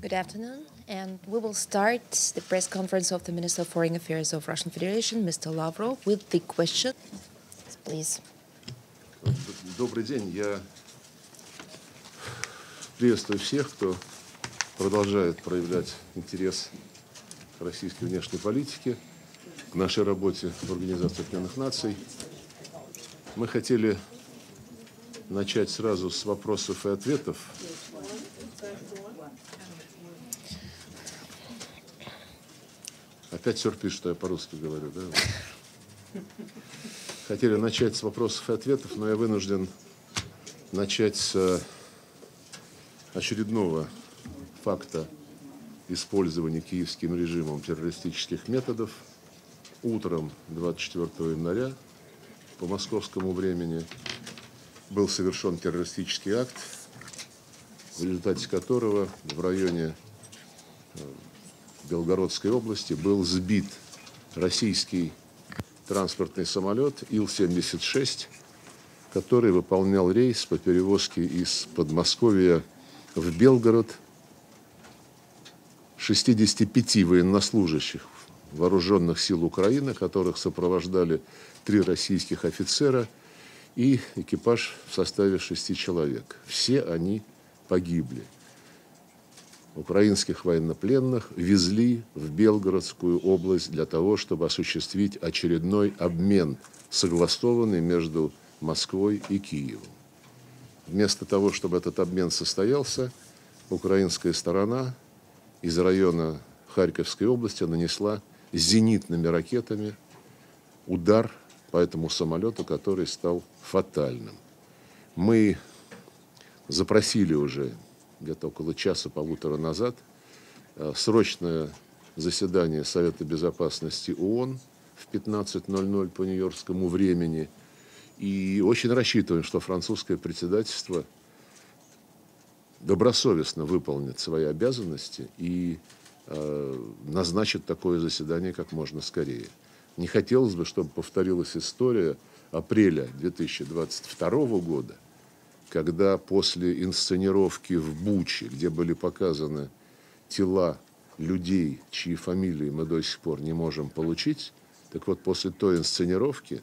Good afternoon, and we will start the press conference of the Minister of Foreign Affairs of Russian Federation, Mr. Lavrov, with the question. Please. Добрый день. Я приветствую всех, кто продолжает проявлять интерес к российской внешней политике, к нашей работе в Организации Объединенных Наций. Мы хотели начать сразу с вопросов и ответов. Опять сюрприз, что я по-русски говорю, да? Хотели начать с вопросов и ответов, но я вынужден начать с очередного факта использования киевским режимом террористических методов. Утром 24 января по московскому времени был совершен террористический акт, в результате которого в районе Белгородской области был сбит российский транспортный самолет Ил-76, который выполнял рейс по перевозке из Подмосковья в Белгород 65 военнослужащих вооруженных сил Украины, которых сопровождали 3 российских офицера и экипаж в составе 6 человек. Все они погибли. Украинских военнопленных везли в Белгородскую область для того, чтобы осуществить очередной обмен, согласованный между Москвой и Киевом. Вместо того, чтобы этот обмен состоялся, украинская сторона из района Харьковской области нанесла зенитными ракетами удар по этому самолету, который стал фатальным. Мы запросили уже где-то около часа-полутора назад срочное заседание Совета Безопасности ООН в 15:00 по нью-йоркскому времени. И очень рассчитываем, что французское председательство добросовестно выполнит свои обязанности и назначит такое заседание как можно скорее. Не хотелось бы, чтобы повторилась история апреля 2022 года, когда после инсценировки в Буче, где были показаны тела людей, чьи фамилии мы до сих пор не можем получить, так вот, после той инсценировки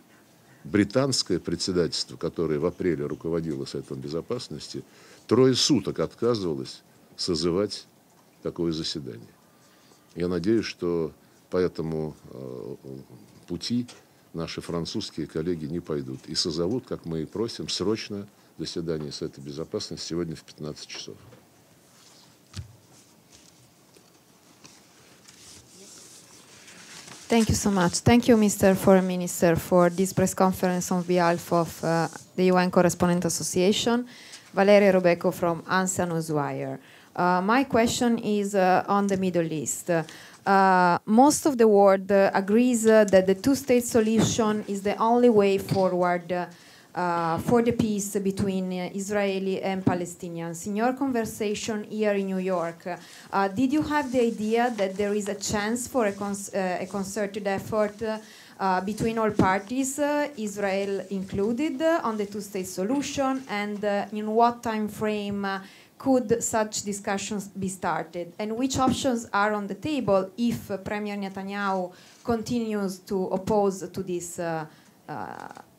британское председательство, которое в апреле руководило Советом Безопасности, 3 суток отказывалось созывать такое заседание. Я надеюсь, что по этому пути наши французские коллеги не пойдут и созовут, как мы и просим, срочно заседание Совета Безопасности сегодня в 15 часов. Thank you so much. Thank you, Mr. Foreign Minister, for this press conference on behalf of the UN Correspondent Association. Valeria Robeco from SCANNEWS. My question is on the Middle East. Most of the world agrees that the two-state solution is the only way forward for the peace between Israeli and Palestinians. In your conversation here in New York, did you have the idea that there is a chance for a concerted effort between all parties, Israel included, on the two-state solution, and in what time frame could such discussions be started? And which options are on the table if Premier Netanyahu continues to oppose to this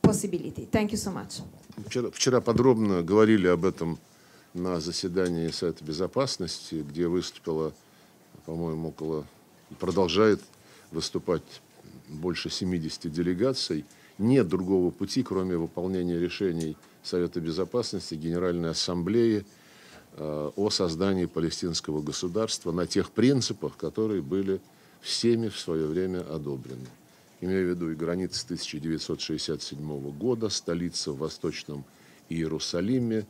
possibility? Thank you so much. Вчера подробно говорили об этом на заседании Совета Безопасности, где выступила, по-моему, продолжает выступать больше 70 делегаций. Нет другого пути, кроме выполнения решений Совета Безопасности, Генеральной Ассамблеи о создании палестинского государства на тех принципах, которые были всеми в свое время одобрены. Имею в виду и границы 1967 года, столица в Восточном Иерусалиме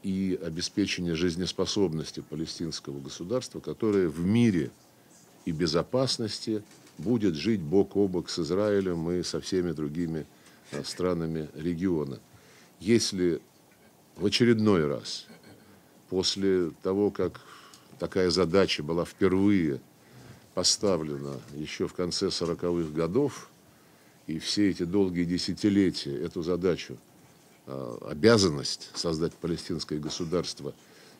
и обеспечение жизнеспособности палестинского государства, которое в мире и безопасности будет жить бок о бок с Израилем и со всеми другими странами региона. Если в очередной раз, после того, как такая задача была впервые поставлена еще в конце 40-х годов, и все эти долгие десятилетия эту задачу, обязанность создать палестинское государство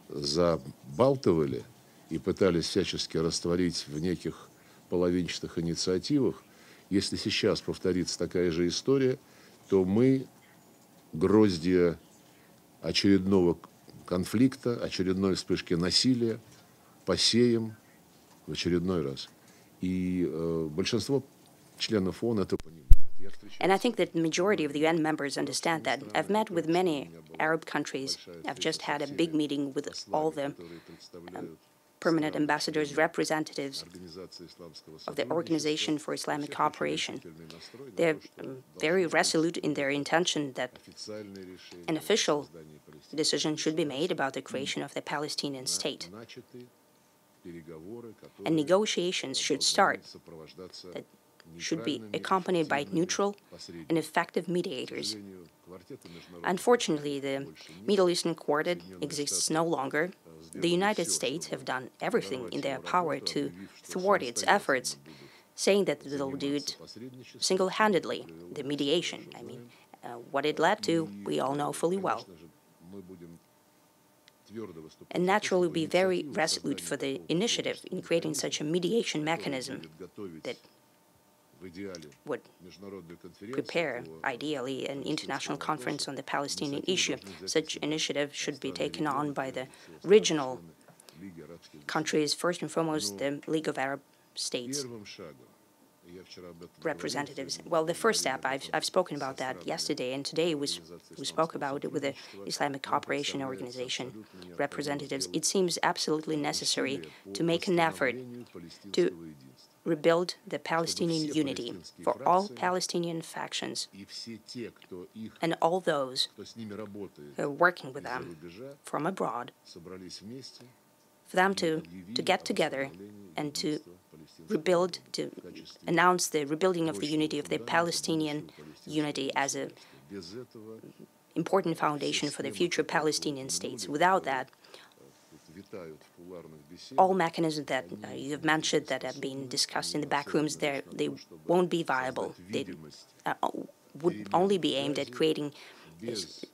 забалтывали и пытались всячески растворить в неких половинчатых инициативах, если сейчас повторится такая же история, то мы гроздья очередного конфликта, очередной вспышки насилия посеем в очередной раз. И большинство членов ООН это понимают. And I think that the majority of the UN members understand that. I've met with many Arab countries. I've just had a big meeting with all the permanent ambassadors, representatives of the Organization for Islamic Cooperation. They're very resolute in their intention that an official decision should be made about the creation of the Palestinian state. And negotiations should start, that should be accompanied by neutral and effective mediators. Unfortunately, the Middle Eastern Quartet exists no longer. The United States have done everything in their power to thwart its efforts, saying that they'll do it single-handedly, the mediation. I mean, what it led to, we all know fully well. And naturally be very resolute for the initiative in creating such a mediation mechanism that would prepare, ideally, an international conference on the Palestinian issue. Such initiative should be taken on by the regional countries, first and foremost the League of Arab States representatives. Well, the first step, I've spoken about that yesterday, and today we spoke about it with the Islamic Cooperation Organization representatives. It seems absolutely necessary to make an effort to rebuild the Palestinian unity for all Palestinian factions and all those who are working with them from abroad, for them to get together and to rebuild, to announce the rebuilding of the unity of the Palestinian unity as an important foundation for the future Palestinian states. Without that, all mechanisms that you have mentioned that have been discussed in the back rooms, they won't be viable. They would only be aimed at creating this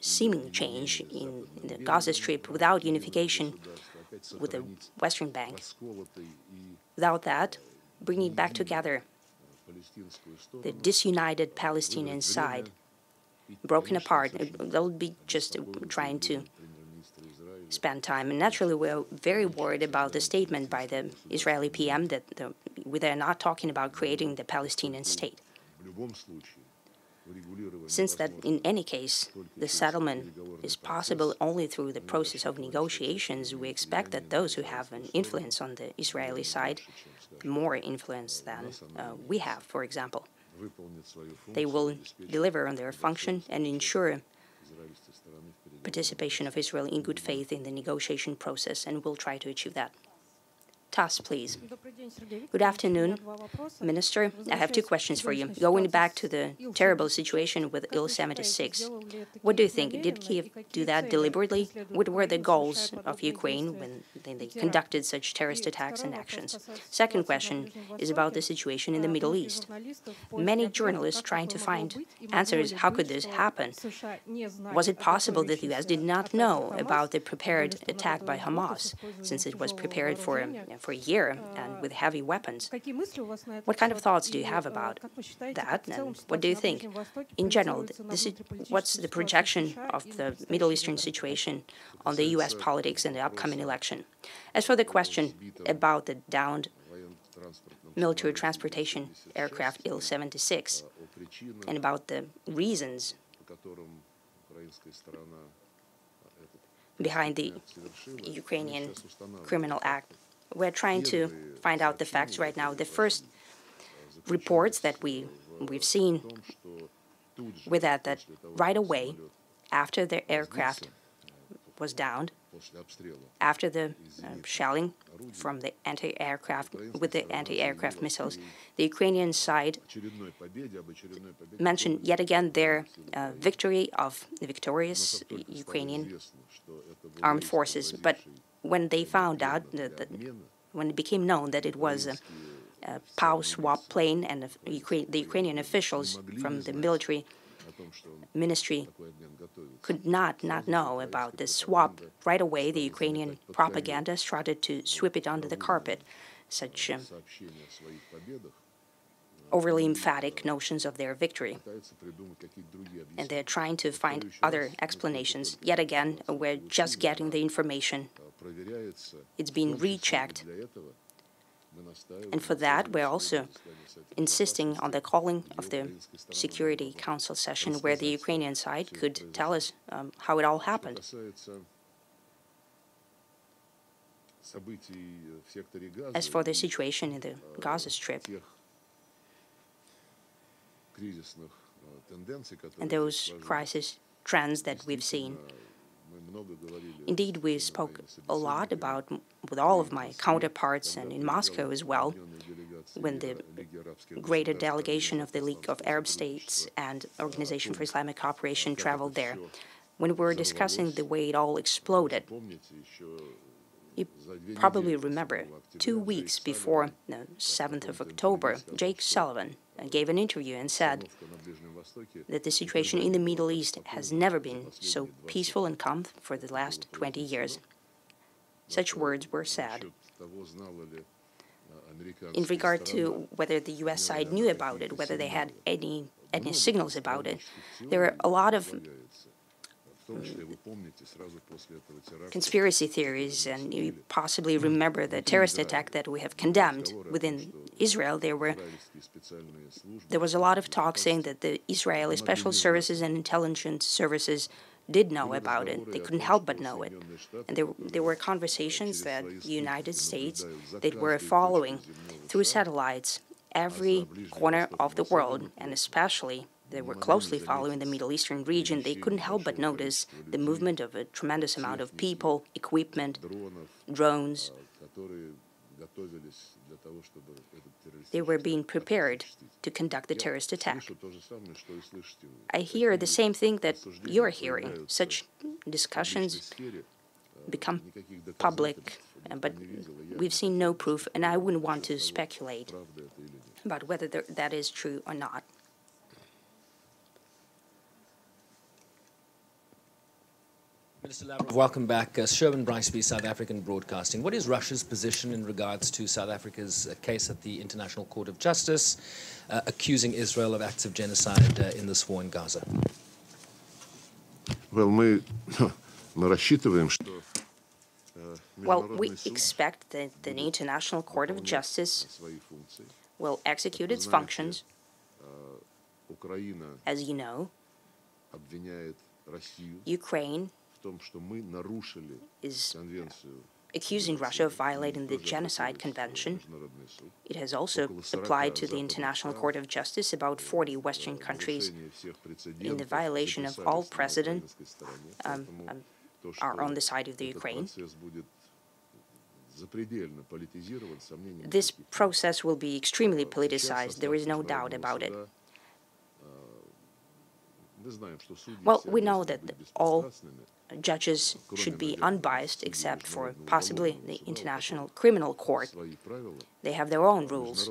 seeming change in the Gaza Strip without unification with the Western Bank. Without that, bringing back together the disunited Palestinian side, broken apart, they'll be just trying to spend time. And naturally, we're very worried about the statement by the Israeli PM that they're not talking about creating the Palestinian state. Since that, in any case, the settlement is possible only through the process of negotiations, we expect that those who have an influence on the Israeli side, more influence than we have, for example, they will deliver on their function and ensure participation of Israel in good faith in the negotiation process, and we'll try to achieve that. TASS, please. Good afternoon, Minister. I have two questions for you. Going back to the terrible situation with Il-76, what do you think? Did Kiev do that deliberately? What were the goals of Ukraine when they conducted such terrorist attacks and actions? Second question is about the situation in the Middle East. Many journalists trying to find answers, how could this happen? Was it possible that the U.S. did not know about the prepared attack by Hamas, since it was prepared for a year and with heavy weapons? What kind of thoughts do you have about that, and what do you think? In general, what's the projection of the Middle Eastern situation on the U.S. politics in the upcoming election? As for the question about the downed military transportation aircraft Il-76 and about the reasons behind the Ukrainian criminal act, we're trying to find out the facts right now. The first reports that we've seen were that right away, after the aircraft was downed, after the shelling from the anti-aircraft, with the anti-aircraft missiles, the Ukrainian side mentioned yet again their victory of the victorious Ukrainian armed forces. But when they found out, when it became known that it was a POW swap plane and the Ukrainian officials from the military ministry could not know about this swap. Right away, the Ukrainian propaganda started to sweep it under the carpet. Such overly emphatic notions of their victory. And they're trying to find other explanations. Yet again, we're just getting the information. It's being rechecked. And for that, we're also insisting on the calling of the Security Council session where the Ukrainian side could tell us how it all happened. As for the situation in the Gaza Strip, and those crisis trends that we've seen, indeed, we spoke a lot about, with all of my counterparts and in Moscow as well, when the greater delegation of the League of Arab States and Organization for Islamic Cooperation traveled there. When we were discussing the way it all exploded, you probably remember 2 weeks before the 7th of October, Jake Sullivan gave an interview and said that the situation in the Middle East has never been so peaceful and calm for the last 20 years. Such words were said. In regard to whether the U.S. side knew about it, whether they had any signals about it, there were a lot of conspiracy theories, and you possibly remember the terrorist attack that we have condemned within Israel. There was a lot of talk saying that the Israeli special services and intelligence services did know about it. They couldn't help but know it. And there were conversations that the United States, that were following through satellites every corner of the world, and especially they were closely following the Middle Eastern region. They couldn't help but notice the movement of a tremendous amount of people, equipment, drones. They were being prepared to conduct the terrorist attack. I hear the same thing that you're hearing. Such discussions become public, but we've seen no proof, and I wouldn't want to speculate about whether that is true or not. Minister Lavrov, welcome back. Sherwin Briceby, South African Broadcasting. What is Russia's position in regards to South Africa's case at the International Court of Justice, accusing Israel of acts of genocide in this war in Gaza? Well, мы рассчитываем, что we expect that the International Court of Justice will execute its functions. As you know, Ukraine is accusing Russia of violating the Genocide Convention. It has also applied to the International Court of Justice about 40 Western countries in the violation of all precedent are on the side of the Ukraine. This process will be extremely politicized. There is no doubt about it. Well, we know that all judges should be unbiased except for possibly the International Criminal Court. They have their own rules.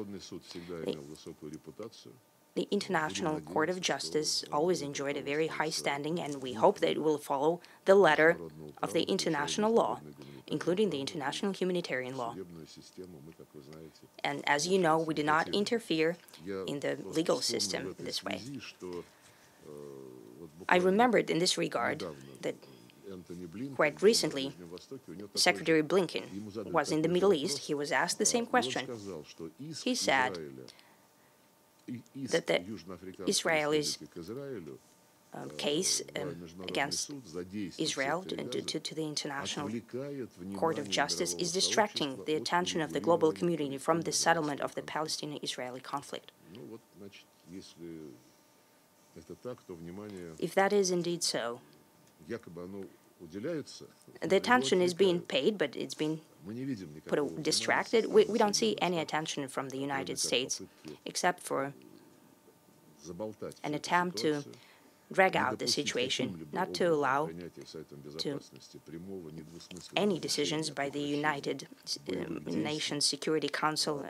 The International Court of Justice always enjoyed a very high standing, and we hope that it will follow the letter of the international law, including the international humanitarian law. And as you know, we do not interfere in the legal system this way. I remembered in this regard that quite recently, Secretary Blinken was in the Middle East. He was asked the same question. He said that the Israelis' case against Israel to the International Court of Justice is distracting the attention of the global community from the settlement of the Palestinian-Israeli conflict. If that is indeed so, the attention is being paid, but it's been distracted. We don't see any attention from the United States, except for an attempt to drag out the situation, not to allow to any decisions by the United Nations Security Council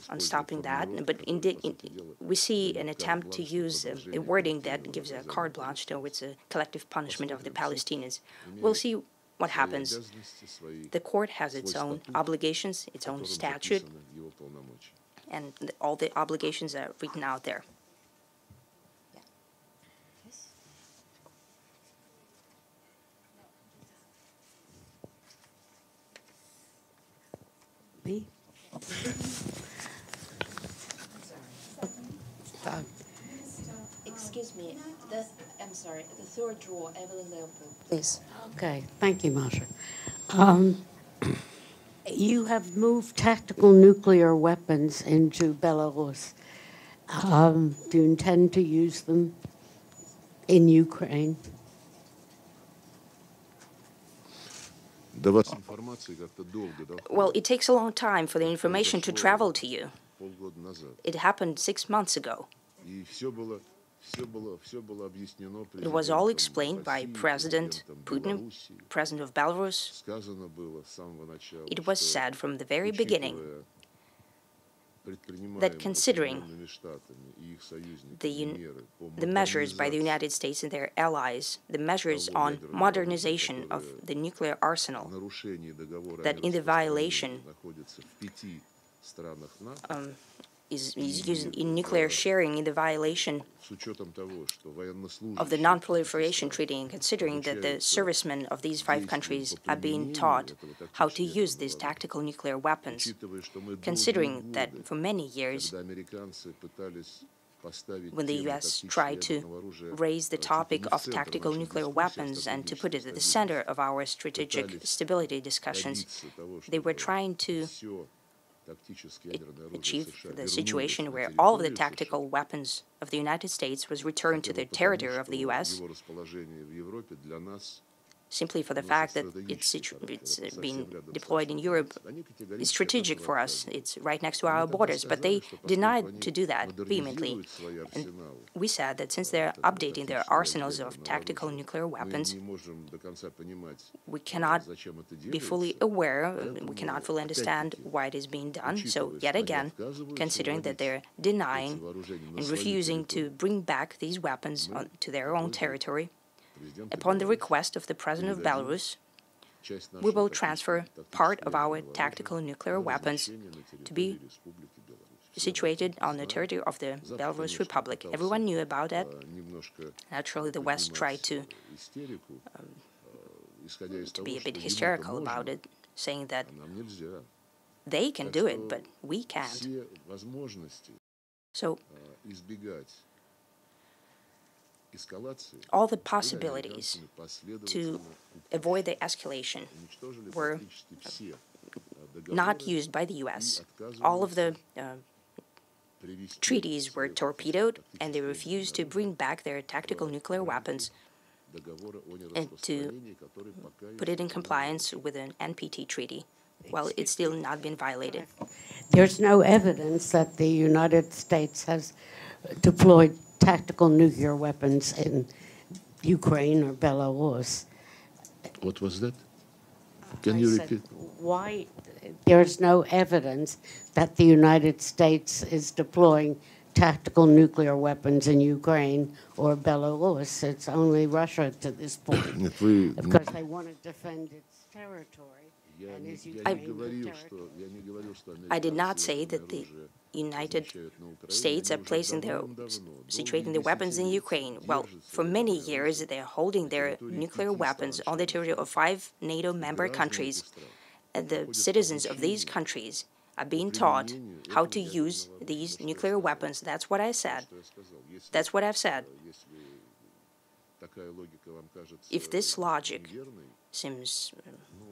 on stopping that. But we see an attempt to use a wording that gives a carte blanche towards a collective punishment of the Palestinians. We'll see what happens. The court has its own obligations, its own statute, and all the obligations are written out there. Me? Excuse me, I'm sorry, the third row, Evelyn Leopold, please. Okay, thank you, Masha. You have moved tactical nuclear weapons into Belarus. Do you intend to use them in Ukraine? Well, it takes a long time for the information to travel to you. It happened 6 months ago. It was all explained by President Putin, President of Belarus. It was said from the very beginning that considering the measures by the United States and their allies, the measures on modernization of the nuclear arsenal, that in the violation is using in nuclear sharing in the violation of the non-proliferation treaty, and considering that the servicemen of these 5 countries are being taught how to use these tactical nuclear weapons, considering that for many years, when the U.S. tried to raise the topic of tactical nuclear weapons and to put it at the center of our strategic stability discussions, they were trying to achieve the situation where all of the tactical weapons of the United States was returned to the territory of the U.S. simply for the fact that it's being deployed in Europe is strategic for us. It's right next to our borders, but they denied to do that vehemently. And we said that since they're updating their arsenals of tactical nuclear weapons, we cannot be fully aware, we cannot fully understand why it is being done. So yet again, considering that they're denying and refusing to bring back these weapons to their own territory, upon the request of the President of Belarus, we will transfer part of our tactical nuclear weapons to be situated on the territory of the Belarus Republic. Everyone knew about that. Naturally, the West tried to be a bit hysterical about it, saying that they can do it, but we can't. So, all the possibilities to avoid the escalation were not used by the U.S. All of the treaties were torpedoed, and they refused to bring back their tactical nuclear weapons and to put it in compliance with an NPT treaty. Well, it's still not been violated. There's no evidence that the United States has deployed tactical nuclear weapons in Ukraine or Belarus. What was that? Can you repeat? Why there's no evidence that the United States is deploying tactical nuclear weapons in Ukraine or Belarus? It's only Russia to this point, because they want to defend its territory. I did not say that the United States are situating their weapons in Ukraine. Well, for many years, they're holding their nuclear weapons on the territory of 5 NATO member countries. And the citizens of these countries are being taught how to use these nuclear weapons. That's what I said. That's what I've said. If this logic seems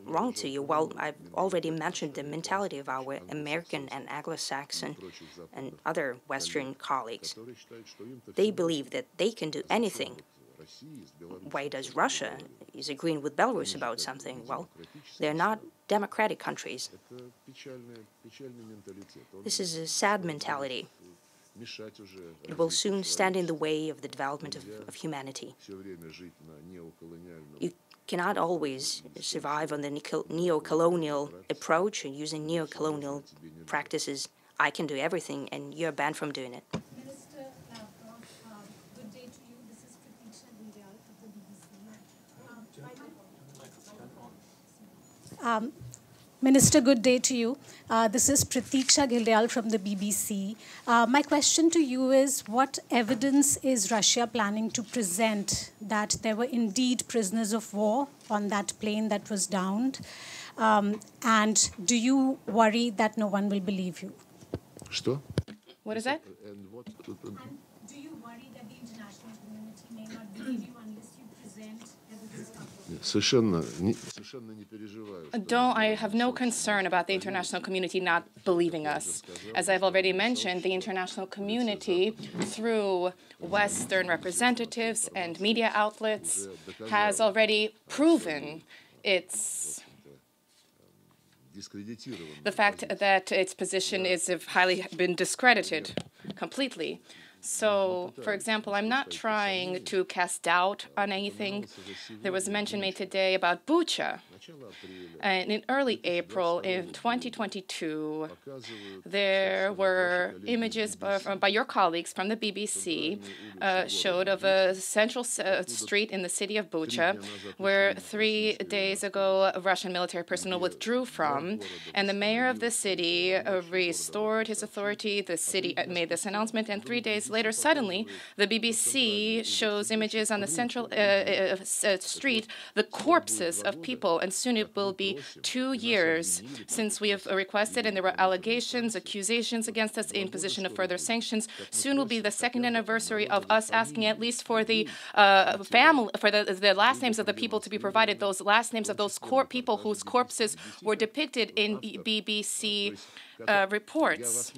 wrong to you, well, I've already mentioned the mentality of our American and Anglo-Saxon and other Western colleagues. They believe that they can do anything. Why does Russia is agreeing with Belarus about something? Well, they're not democratic countries. This is a sad mentality. It will soon stand in the way of the development of humanity. You cannot always survive on the neo-colonial approach and using neo-colonial practices. I can do everything, and you're banned from doing it. Minister Lavrov, good day to you. This is Pratiksha Gildial of the BBC. Minister, good day to you. This is Pratiksha Gildial from the BBC. My question to you is, what evidence is Russia planning to present that there were indeed prisoners of war on that plane that was downed? And do you worry that no one will believe you? Что? What is that? Do you worry that the international community may not believe you unless you present evidence of it? Совершенно не переживаю. I have no concern about the international community not believing us. As I've already mentioned, the international community, through Western representatives and media outlets, has already proven the fact that its position is highly been discredited completely. So, for example, I'm not trying to cast doubt on anything. There was mention made today about Bucha. And in early April in 2022, there were images by your colleagues from the BBC showed of a central street in the city of Bucha, where 3 days ago Russian military personnel withdrew from, and the mayor of the city restored his authority. The city made this announcement, and 3 days later, suddenly, the BBC shows images on the central street, the corpses of people, and soon it will be 2 years since we have requested, and there were allegations, accusations against us, imposition of further sanctions. Soon will be the second anniversary of us asking at least for the family, for the last names of the people to be provided, those last names of those people whose corpses were depicted in BBC reports.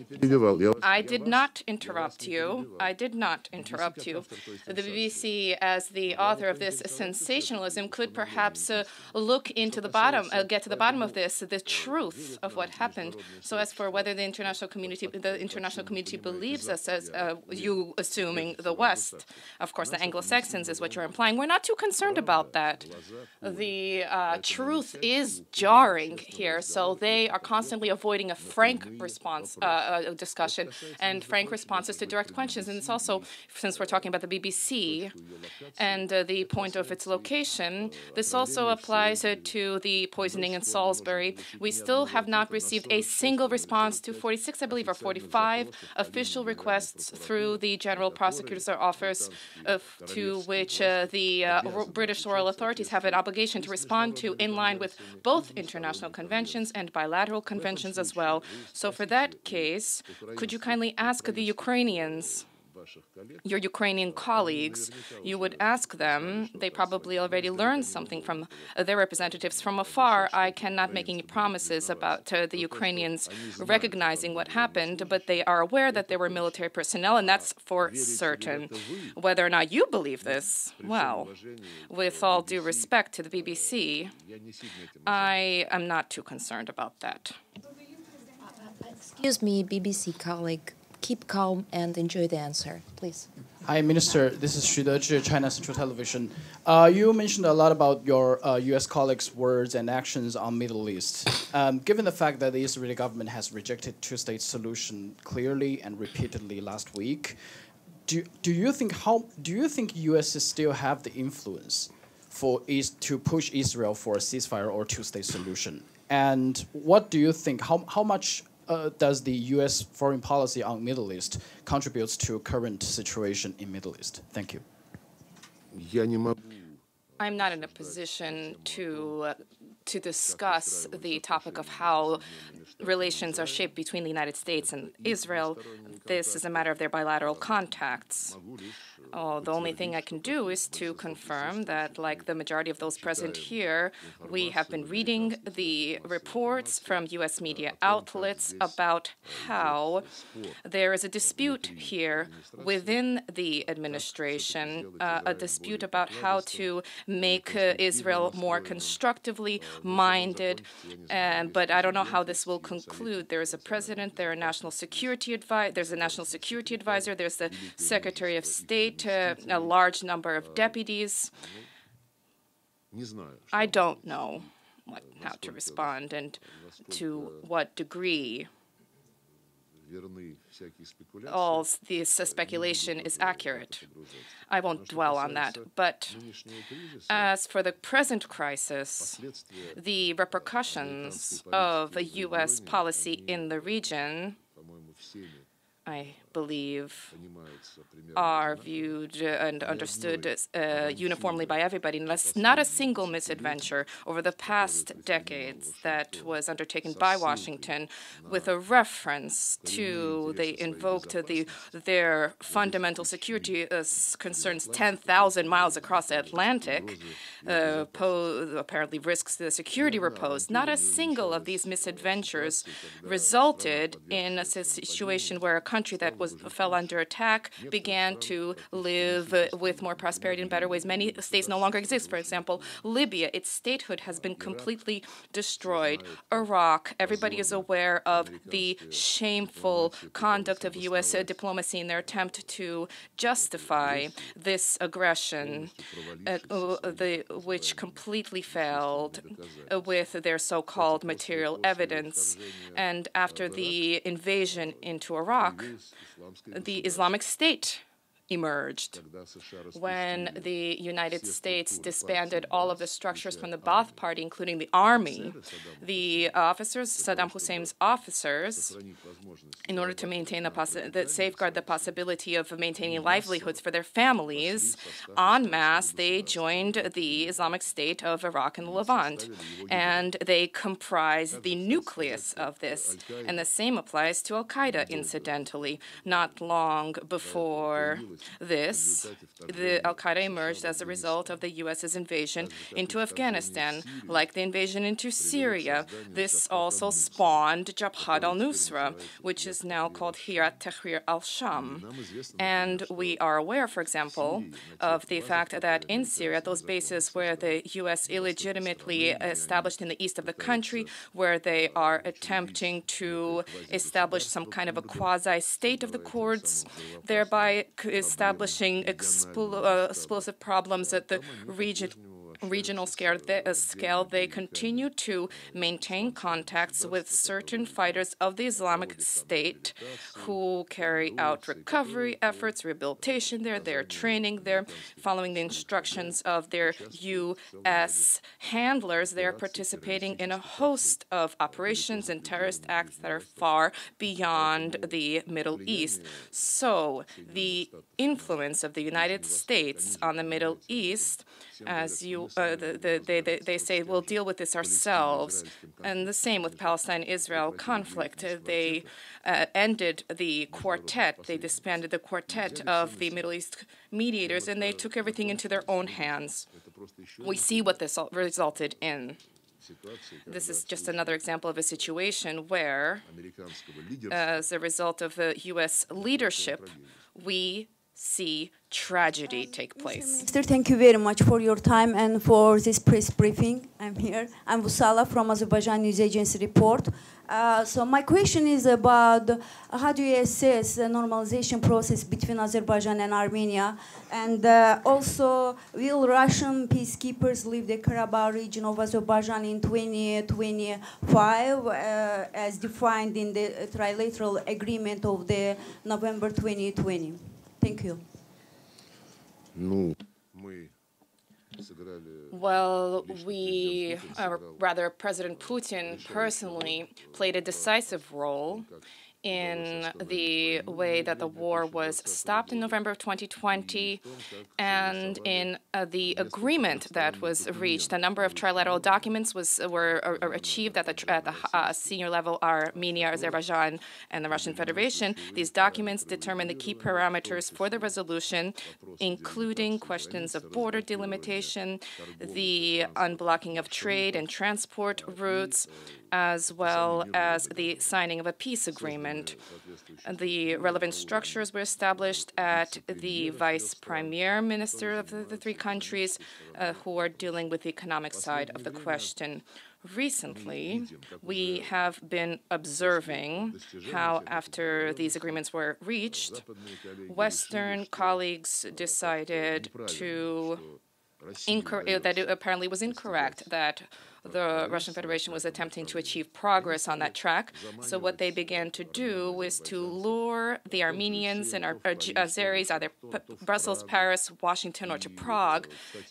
I did not interrupt you. I did not interrupt you. The BBC, as the author of this sensationalism, could perhaps look into the bottom, get to the bottom of this, the truth of what happened. So as for whether the international community believes us, as you assuming the West, of course, the Anglo-Saxons is what you're implying. We're not too concerned about that. The truth is jarring here, so they are constantly avoiding a frank response discussion and frank responses to direct questions. And it's also, since we're talking about the BBC and the point of its location, this also applies to the poisoning in Salisbury. We still have not received a single response to 46, I believe, or 45 official requests through the General Prosecutor's Office, to which the British royal authorities have an obligation to respond to in line with both international conventions and bilateral conventions as well. So for that case, could you kindly ask the Ukrainians, your Ukrainian colleagues, you would ask them, they probably already learned something from their representatives from afar. I cannot make any promises about the Ukrainians recognizing what happened, but they are aware that there were military personnel, and that's for certain. Whether or not you believe this, well, with all due respect to the BBC, I am not too concerned about that. Excuse me, BBC colleague. Keep calm and enjoy the answer, please. Hi, Minister. This is Xu Dezhi, China Central Television. You mentioned a lot about your U.S. colleagues' words and actions on Middle East. Given the fact that the Israeli government has rejected two-state solution clearly and repeatedly last week, do you think U.S. still have the influence to push Israel for a ceasefire or two-state solution? And what do you think? How much does the U.S. foreign policy on Middle East contributes to current situation in Middle East? Thank you. I'm not in a position to discuss the topic of how relations are shaped between the United States and Israel. This is a matter of their bilateral contacts. The only thing I can do is to confirm that, like the majority of those present here, we have been reading the reports from U.S. media outlets about how there is a dispute here within the administration, a dispute about how to make Israel more constructively minded. But I don't know how this will conclude. There is a president, there's a national security advisor, there's the Secretary of State, a large number of deputies. I don't know how to respond and to what degree all this speculation is accurate. I won't dwell on that. But as for the present crisis, the repercussions of a U.S. policy in the region, I believe, are viewed and understood uniformly by everybody. Not a single misadventure over the past decades that was undertaken by Washington with a reference to, they invoked their fundamental security concerns 10,000 miles across the Atlantic, apparently risks the security reposed. Not a single of these misadventures resulted in a situation where a country that fell under attack began to live with more prosperity in better ways. Many states no longer exist. For example, Libya, its statehood has been completely destroyed. Iraq, everybody is aware of the shameful conduct of U.S. diplomacy in their attempt to justify this aggression, which completely failed with their so-called material evidence. And after the invasion into Iraq, the Islamic State emerged when the United States disbanded all of the structures from the Ba'ath Party, including the army, the officers, Saddam Hussein's officers, in order to maintain safeguard the possibility of maintaining livelihoods for their families. En masse, they joined the Islamic State of Iraq and the Levant, and they comprise the nucleus of this. And the same applies to Al-Qaeda, incidentally. Not long before this, the Al-Qaeda emerged as a result of the U.S.'s invasion into Afghanistan, like the invasion into Syria. This also spawned Jabhat al-Nusra, which is now called Hayat Tahrir al-Sham. And we are aware, for example, of the fact that in Syria, those bases where the U.S. illegitimately established in the east of the country, where they are attempting to establish some kind of a quasi-state of the Kurds, thereby establishing explosive problems at the regional scale, they continue to maintain contacts with certain fighters of the Islamic State who carry out recovery efforts, rehabilitation there, their training there, following the instructions of their U.S. handlers. They are participating in a host of operations and terrorist acts that are far beyond the Middle East. So the influence of the United States on the Middle East, as they say, we'll deal with this ourselves. And the same with Palestine-Israel conflict. They ended the quartet. They disbanded the quartet of the Middle East mediators, and they took everything into their own hands. We see what this resulted in. This is just another example of a situation where, as a result of the U.S. leadership, we see tragedy take place. Minister, thank you very much for your time and for this press briefing. I'm here. I'm Vusala from Azerbaijan News Agency report. So my question is about how do you assess the normalization process between Azerbaijan and Armenia? And also, will Russian peacekeepers leave the Karabakh region of Azerbaijan in 2025 as defined in the trilateral agreement of the November 2020? Thank you. Well, rather President Putin personally played a decisive role in the way that the war was stopped in November of 2020 and in the agreement that was reached. A number of trilateral documents were achieved at the senior level, Armenia, Azerbaijan, and the Russian Federation. These documents determine the key parameters for the resolution, including questions of border delimitation, the unblocking of trade and transport routes, as well as the signing of a peace agreement. The relevant structures were established at the vice premier minister of the three countries who are dealing with the economic side of the question. Recently, we have been observing how, after these agreements were reached, Western colleagues decided that it apparently was incorrect that the Russian Federation was attempting to achieve progress on that track. So what they began to do was to lure the Armenians and Azeris, either Brussels, Paris, Washington, or to Prague,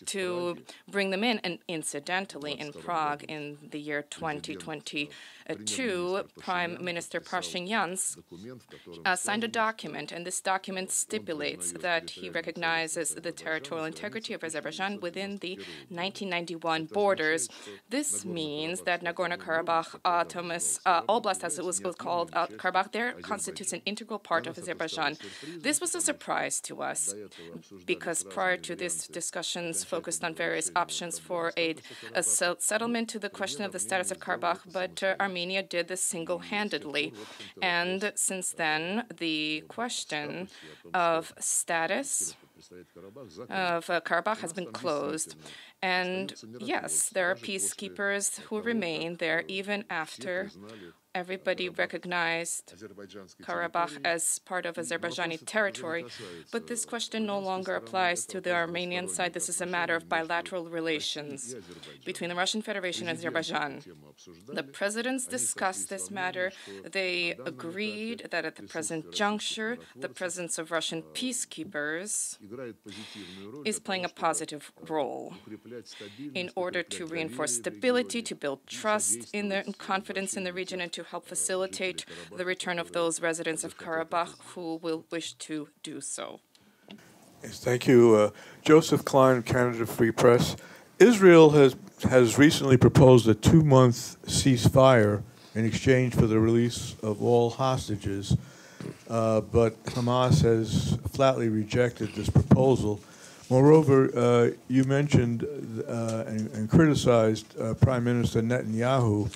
to bring them in. And incidentally, in Prague in the year 2022, Prime Minister Pashinyan signed a document, and this document stipulates that he recognizes the territorial integrity of Azerbaijan within the 1991 borders. This means that Nagorno-Karabakh Autonomous Oblast, as it was called, Karabakh, there constitutes an integral part of Azerbaijan. This was a surprise to us because prior to this, discussions focused on various options for a settlement to the question of the status of Karabakh, but Armenia did this single-handedly. And since then, the question of status of Karabakh has been closed. And yes, there are peacekeepers who remain there even after everybody recognized Karabakh as part of Azerbaijani territory. But this question no longer applies to the Armenian side. This is a matter of bilateral relations between the Russian Federation and Azerbaijan. The presidents discussed this matter. They agreed that at the present juncture, the presence of Russian peacekeepers is playing a positive role in order to reinforce stability, to build trust and confidence in the region, and to help facilitate the return of those residents of Karabakh who will wish to do so. Yes, thank you. Joseph Klein, Canada Free Press. Israel has recently proposed a 2-month ceasefire in exchange for the release of all hostages, but Hamas has flatly rejected this proposal. Moreover, you mentioned and criticized Prime Minister Netanyahu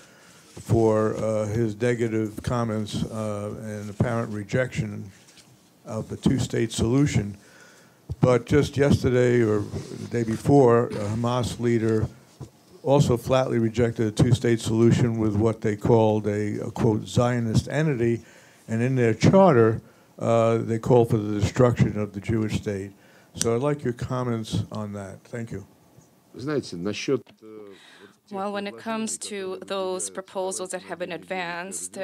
for his negative comments and apparent rejection of the two-state solution. But just yesterday or the day before, a Hamas leader also flatly rejected a two-state solution with what they called a quote, Zionist entity, and in their charter, they called for the destruction of the Jewish state. So I'd like your comments on that. Thank you. Well, when it comes to those proposals that have been advanced,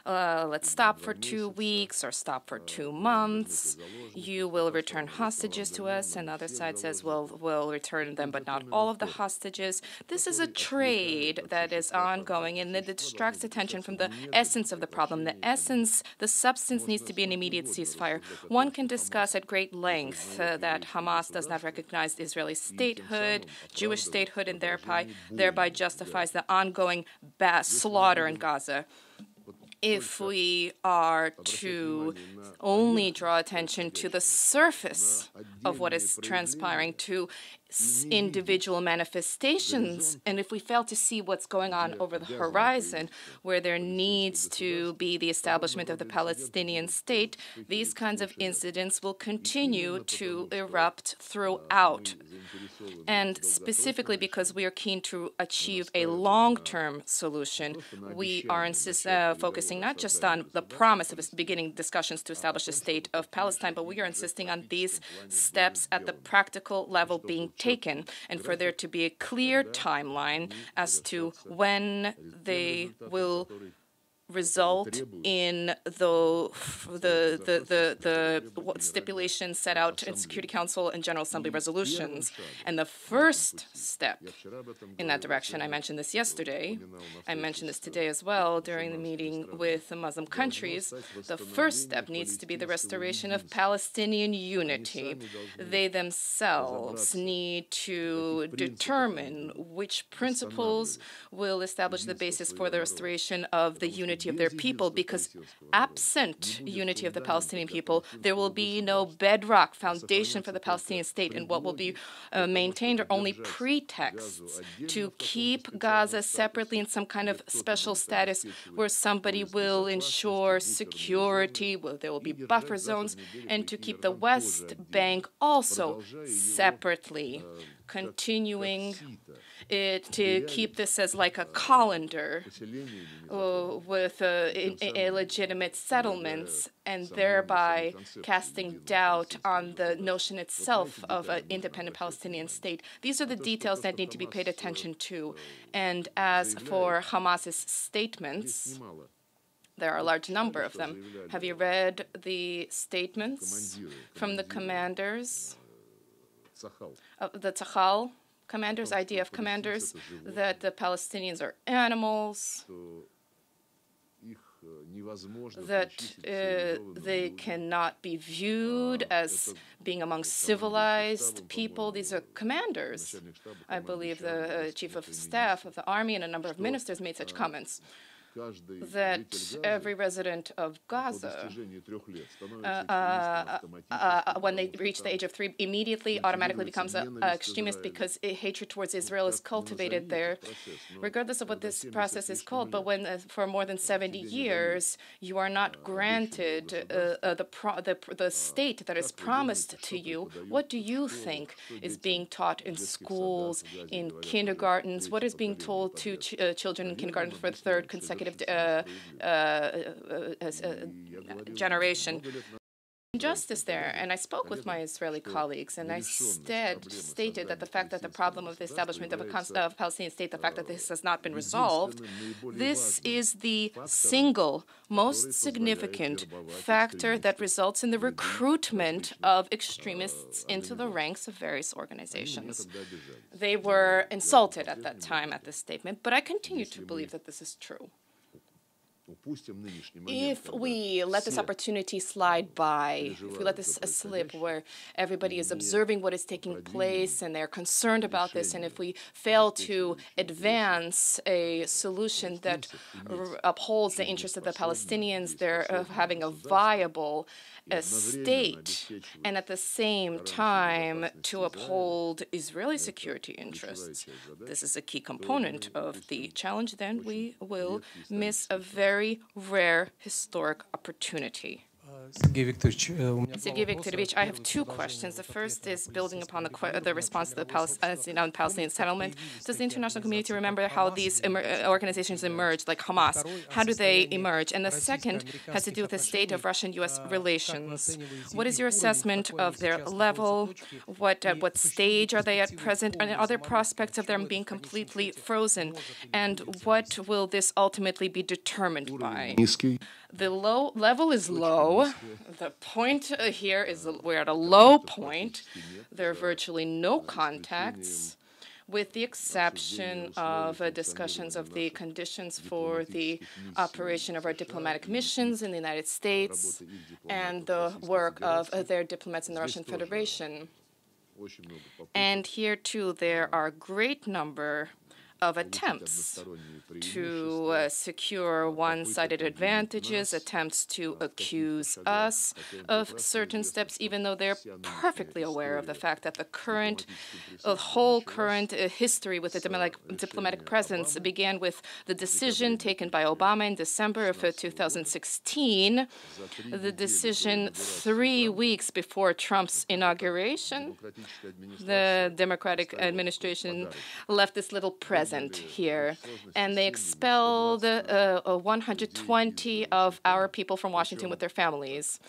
let's stop for 2 weeks or stop for 2 months, you will return hostages to us, and the other side says, well, we'll return them, but not all of the hostages. This is a trade that is ongoing, and it distracts attention from the essence of the problem. The substance needs to be an immediate ceasefire. One can discuss at great length that Hamas does not recognize Israeli statehood, Jewish statehood, and thereby justifies the ongoing slaughter in Gaza. If we are to only draw attention to the surface of what is transpiring, to individual manifestations, and if we fail to see what's going on over the horizon, where there needs to be the establishment of the Palestinian state, these kinds of incidents will continue to erupt throughout. And specifically because we are keen to achieve a long-term solution, we are focusing not just on the promise of beginning discussions to establish a state of Palestine, but we are insisting on these steps at the practical level being taken, and for there to be a clear timeline as to when they will result in the stipulations set out in Security Council and General Assembly resolutions. And the first step in that direction, I mentioned this yesterday, I mentioned this today as well during the meeting with the Muslim countries, the first step needs to be the restoration of Palestinian unity. They themselves need to determine which principles will establish the basis for the restoration of the unity of their people, because absent unity of the Palestinian people, there will be no bedrock foundation for the Palestinian state, and what will be maintained are only pretexts to keep Gaza separately in some kind of special status where somebody will ensure security, where there will be buffer zones, and to keep the West Bank also separately, continuing to keep this as like a colander with illegitimate settlements, and thereby casting doubt on the notion itself of an independent Palestinian state. These are the details that need to be paid attention to. And as for Hamas's statements, there are a large number of them. Have you read the statements from the commanders, the Tzahal commanders, IDF commanders, that the Palestinians are animals, that they cannot be viewed as being among civilized people? These are commanders. I believe the chief of staff of the army and a number of ministers made such comments, that every resident of Gaza, when they reach the age of 3, immediately automatically becomes an extremist, because hatred towards Israel is cultivated there, regardless of what this process is called. But when for more than 70 years you are not granted the state that is promised to you, what do you think is being taught in schools, in kindergartens? What is being told to children in kindergarten for the third consecutive generation? Injustice there, and I spoke with my Israeli colleagues, and I stated that the fact that the problem of the establishment of a Palestinian state, the fact that this has not been resolved, this is the single most significant factor that results in the recruitment of extremists into the ranks of various organizations. They were insulted at that time at this statement, but I continue to believe that this is true. If we let this opportunity slide by, if we let this slip where everybody is observing what is taking place and they're concerned about this, and if we fail to advance a solution that upholds the interests of the Palestinians, they're having a viable state, and at the same time to uphold Israeli security interests, this is a key component of the challenge, then we will miss a very rare historic opportunity. Sergey Viktorovich, I have two questions. The first is building upon the response to the Palestinian settlement. Does the international community remember how these organizations emerged, like Hamas? How do they emerge? And the second has to do with the state of Russian-U.S. relations. What is your assessment of their level? What stage are they at present? And are there prospects of them being completely frozen? And what will this ultimately be determined by? The level is low. The point here is we're at a low point. There are virtually no contacts, with the exception of discussions of the conditions for the operation of our diplomatic missions in the United States and the work of their diplomats in the Russian Federation. And here, too, there are a great number of attempts to secure one-sided advantages, attempts to accuse us of certain steps, even though they're perfectly aware of the fact that the whole current history with the diplomatic presence began with the decision taken by Obama in December of 2016, the decision 3 weeks before Trump's inauguration. The Democratic administration left this little present here, and they expelled 120 of our people from Washington with their families,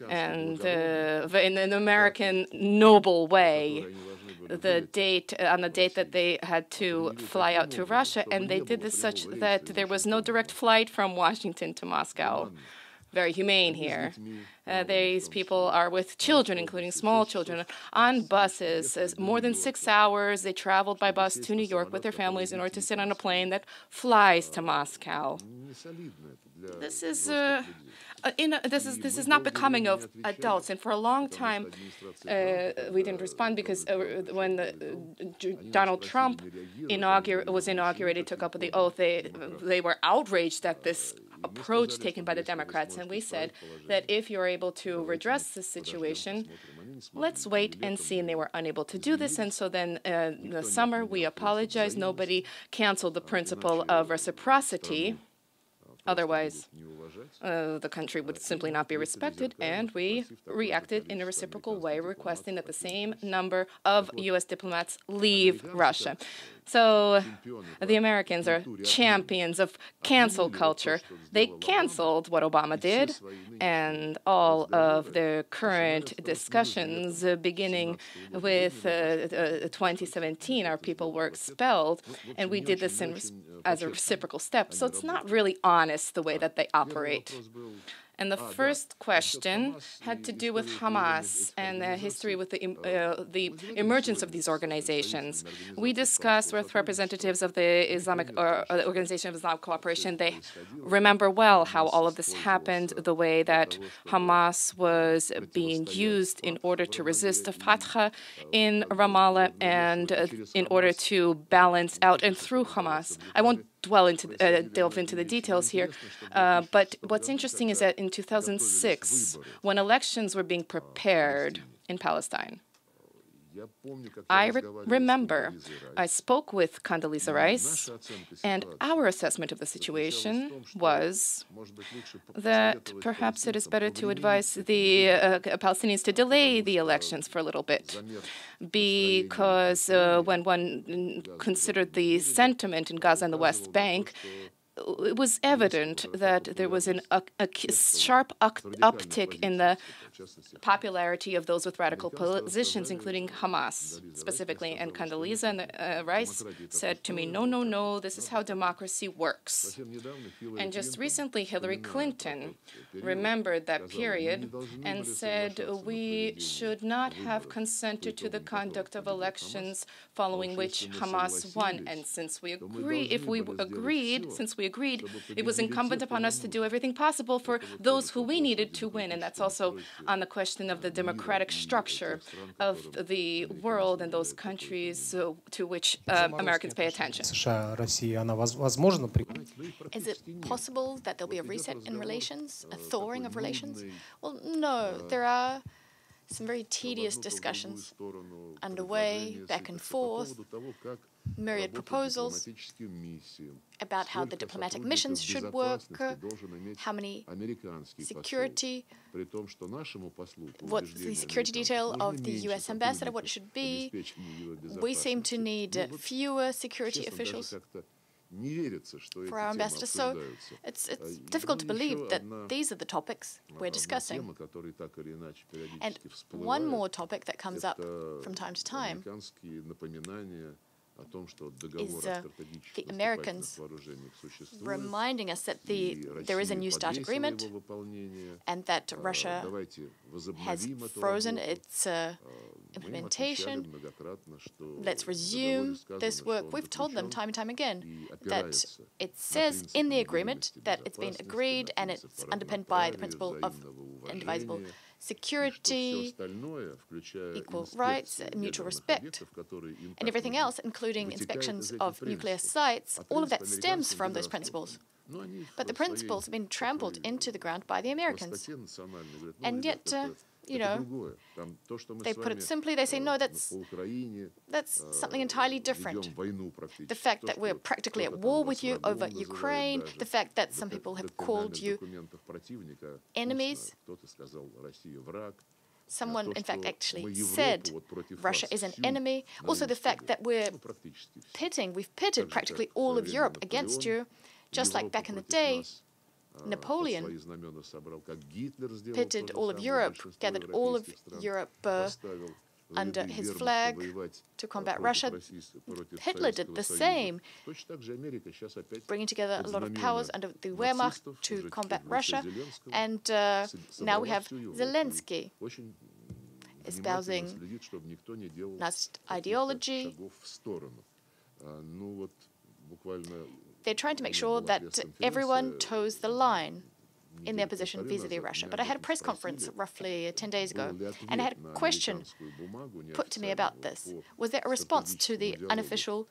and in an American noble way. the date that they had to fly out to Russia, and they did this such that there was no direct flight from Washington to Moscow. Very humane here. These people are with children, including small children, on buses. More than 6 hours, they traveled by bus to New York with their families in order to sit on a plane that flies to Moscow. This is not becoming of adults, and for a long time we didn't respond because when Donald Trump was inaugurated, took up the oath, they were outraged at this approach taken by the Democrats, and we said that if you're able to redress this situation, let's wait and see, and they were unable to do this, and so then in the summer we apologized. Nobody canceled the principle of reciprocity. Otherwise, the country would simply not be respected, and we reacted in a reciprocal way, requesting that the same number of U.S. diplomats leave Russia. So the Americans are champions of cancel culture. They canceled what Obama did, and all of the current discussions, beginning with 2017, our people were expelled, and we did this as a reciprocal step. So it's not really honest the way that they operate. And the first question had to do with Hamas and the history with the emergence of these organizations. We discussed with representatives of the Organization of Islamic Cooperation. They remember well how all of this happened, the way that Hamas was being used in order to resist the Fatah in Ramallah and in order to balance out and through Hamas. I won't delve into the details here, but what's interesting is that in 2006, when elections were being prepared in Palestine, I remember I spoke with Condoleezza Rice, and our assessment of the situation was that perhaps it is better to advise the Palestinians to delay the elections for a little bit, because when one considered the sentiment in Gaza and the West Bank, it was evident that there was a sharp uptick in the popularity of those with radical positions, including Hamas specifically. And Condoleezza and Rice said to me, no, this is how democracy works. And just recently, Hillary Clinton remembered that period and said we should not have consented to the conduct of elections following which Hamas won. And since we agreed, it was incumbent upon us to do everything possible for those who we needed to win. And that's also on the question of the democratic structure of the world and those countries to which Americans pay attention. Is it possible that there'll be a reset in relations, a thawing of relations? Well, no. There are some very tedious discussions underway, back and forth, myriad proposals about how the diplomatic missions should work, how many security, what the security detail of the U.S. ambassador, what it should be. We seem to need fewer security officials for our ambassador. So it's difficult to believe that these are the topics we're discussing. And one more topic that comes up from time to time is the Americans reminding us that there is a New START agreement and that Russia has frozen its implementation. Let's resume this work. We've told them time and time again that it says in the agreement that it's been agreed and it's underpinned by the principle of indivisible security, equal rights, mutual respect, and everything else, including inspections of nuclear sites. All of that stems from those principles. But the principles have been trampled into the ground by the Americans. And yet, they put it simply, they say, no, that's something entirely different. The fact that we're practically at war with you over Ukraine, the fact that some people have called you enemies. Someone, in fact, actually said Russia is an enemy. Also, the fact that we've pitted practically all of Europe against you, just like back in the day. Napoleon pitted all of Europe, gathered all of Europe under his flag to combat Russia. Hitler did the same, bringing together a lot of powers under the Wehrmacht to combat Russia. And now we have Zelensky espousing Nazi ideology. They're trying to make sure that everyone toes the line in their position vis-à-vis Russia. But I had a press conference roughly 10 days ago, and I had a question put to me about this. Was there a response to the unofficial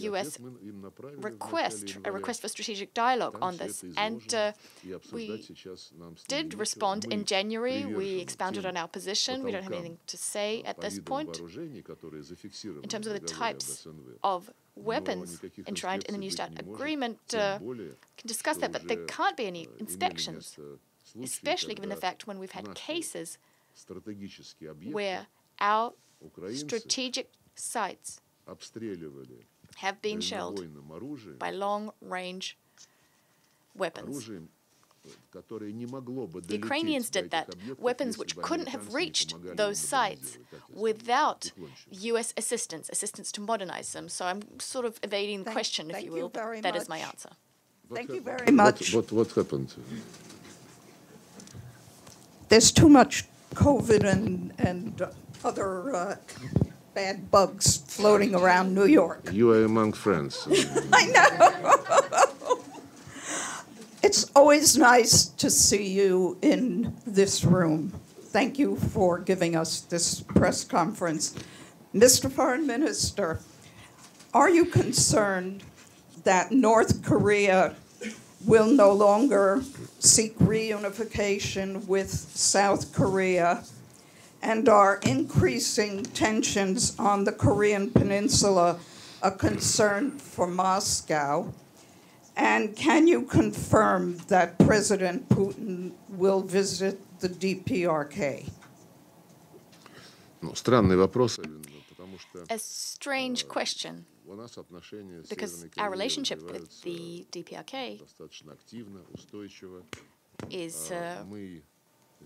U.S. request, a request for strategic dialogue on this? And we did respond in January. We expounded on our position. We don't have anything to say at this point in terms of the types of weapons enshrined in the New START agreement. Can discuss that, but there can't be any inspections, especially given the fact when we've had cases where our strategic sites have been shelled by long-range weapons. The Ukrainians did that, weapons which couldn't have reached those sites without U.S. assistance to modernize them. So I'm sort of evading the question, if you will, but that is my answer. Thank you very much. What happened? There's too much COVID and other bad bugs floating around New York. You are among friends. I know. It's always nice to see you in this room. Thank you for giving us this press conference. Mr. Foreign Minister, are you concerned that North Korea will no longer seek reunification with South Korea, and are increasing tensions on the Korean Peninsula a concern for Moscow? And can you confirm that President Putin will visit the DPRK? A strange question, because our relationship with the DPRK is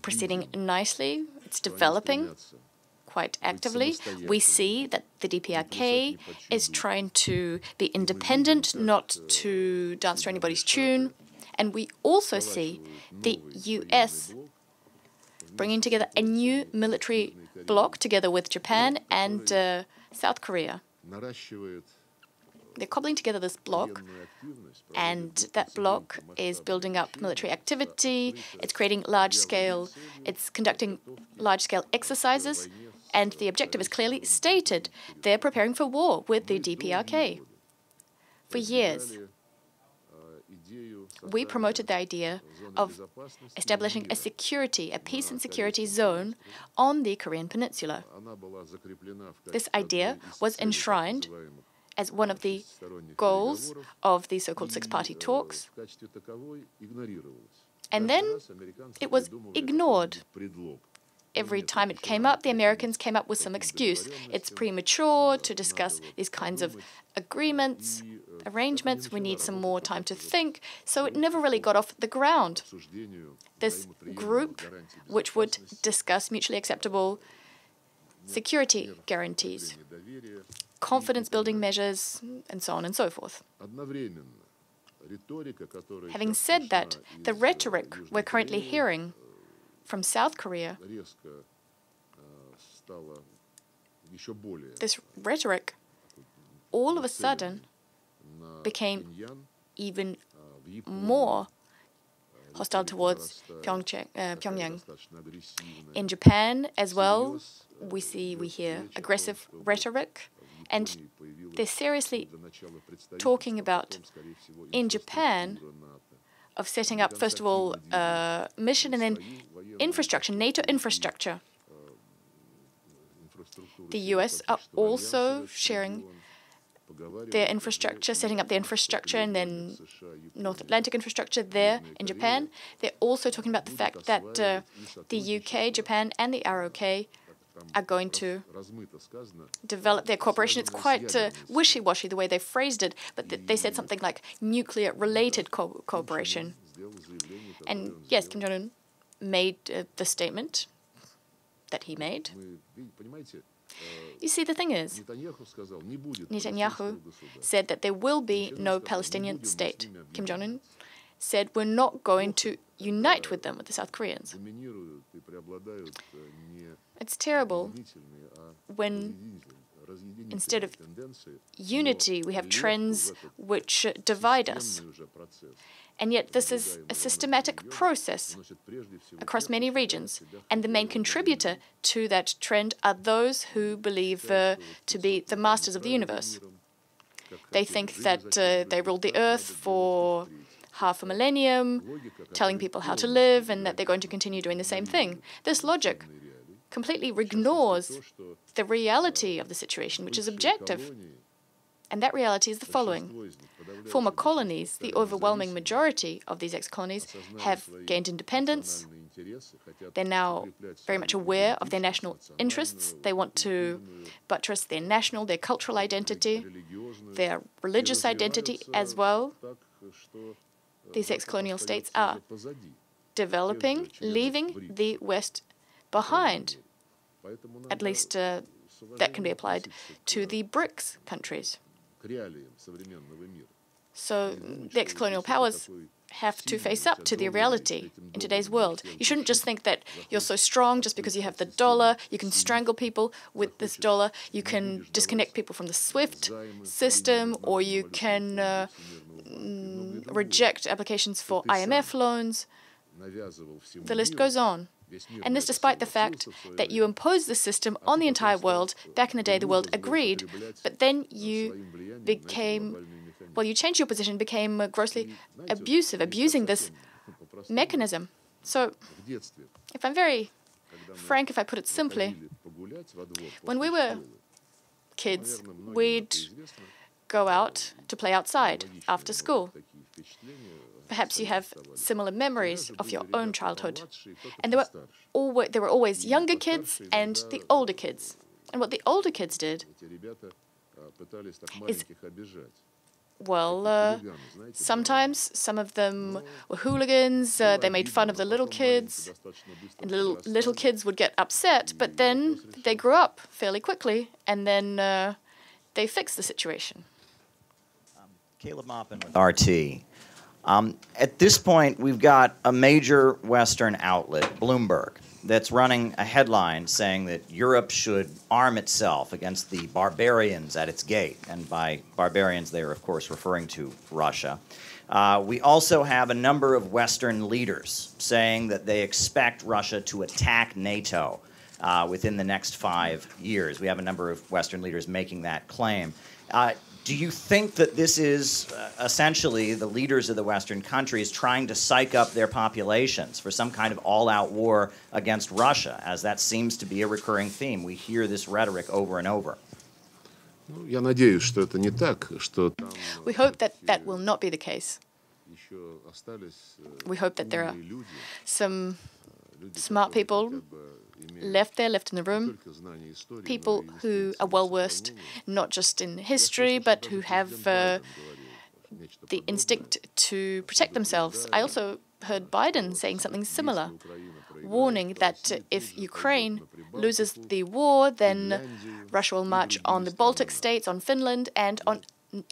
proceeding nicely. It's developing quite actively. We see that the DPRK is trying to be independent, not to dance to anybody's tune. And we also see the US bringing together a new military bloc together with Japan and South Korea. They're cobbling together this bloc, and that bloc is building up military activity, it's creating large-scale, it's conducting large-scale exercises, and the objective is clearly stated. They're preparing for war with the DPRK. For years, we promoted the idea of establishing a peace and security zone on the Korean Peninsula. This idea was enshrined as one of the goals of the so-called six-party talks, and then it was ignored. Every time it came up, the Americans came up with some excuse. It's premature to discuss these kinds of agreements, arrangements. We need some more time to think. So it never really got off the ground. This group, which would discuss mutually acceptable security guarantees, confidence-building measures, and so on and so forth. Having said that, the rhetoric we're currently hearing from South Korea, this rhetoric all of a sudden became even more hostile towards Pyongyang. In Japan as well, we hear aggressive rhetoric, and they're seriously talking about, in Japan, of setting up, first of all, mission and then infrastructure, NATO infrastructure. The US are also sharing their infrastructure, setting up the infrastructure, and then North Atlantic infrastructure there in Japan. They're also talking about the fact that the UK, Japan, and the ROK are going to develop their cooperation. It's quite wishy-washy the way they phrased it, but they said something like nuclear-related cooperation. And yes, Kim Jong-un made the statement that he made. You see, the thing is, Netanyahu said that there will be no Palestinian state. Kim Jong-un said we're not going to unite with them, with the South Koreans. It's terrible when instead of unity, we have trends which divide us. And yet this is a systematic process across many regions. And the main contributor to that trend are those who believe to be the masters of the universe. They think that they ruled the earth for half a millennium, telling people how to live, and that they're going to continue doing the same thing. This logic completely ignores the reality of the situation, which is objective. And that reality is the following. Former colonies, the overwhelming majority of these ex-colonies, have gained independence. They're now very much aware of their national interests. They want to buttress their national, their cultural identity, their religious identity as well. These ex-colonial states are developing, leaving the West behind. At least that can be applied to the BRICS countries. So the ex-colonial powers have to face up to the reality in today's world. You shouldn't just think that you're so strong just because you have the dollar, you can strangle people with this dollar, you can disconnect people from the SWIFT system, or you can reject applications for IMF loans. The list goes on. And this despite the fact that you imposed the system on the entire world. Back in the day, the world agreed, but then you became, well, you changed your position, became grossly abusive, abusing this mechanism. So, if I'm very frank, if I put it simply, when we were kids, we'd go out to play outside after school. Perhaps you have similar memories of your own childhood. And there were always younger kids and the older kids. And what the older kids did is, well, sometimes some of them were hooligans, they made fun of the little kids, and little kids would get upset, but then they grew up fairly quickly, and then they fixed the situation. Caleb Maupin with RT. At this point, we've got a major Western outlet, Bloomberg, that's running a headline saying that Europe should arm itself against the barbarians at its gate. And by barbarians, they are, of course, referring to Russia. We also have a number of Western leaders saying that they expect Russia to attack NATO within the next 5 years. We have a number of Western leaders making that claim. Do you think that this is essentially the leaders of the Western countries trying to psych up their populations for some kind of all-out war against Russia, as that seems to be a recurring theme? We hear this rhetoric over and over. Я надеюсь, что это не так, что We hope that that will not be the case. We hope that there are some smart people left there, left in the room, people who are well-versed not just in history, but who have the instinct to protect themselves. I also heard Biden saying something similar, warning that if Ukraine loses the war, then Russia will march on the Baltic states, on Finland, and on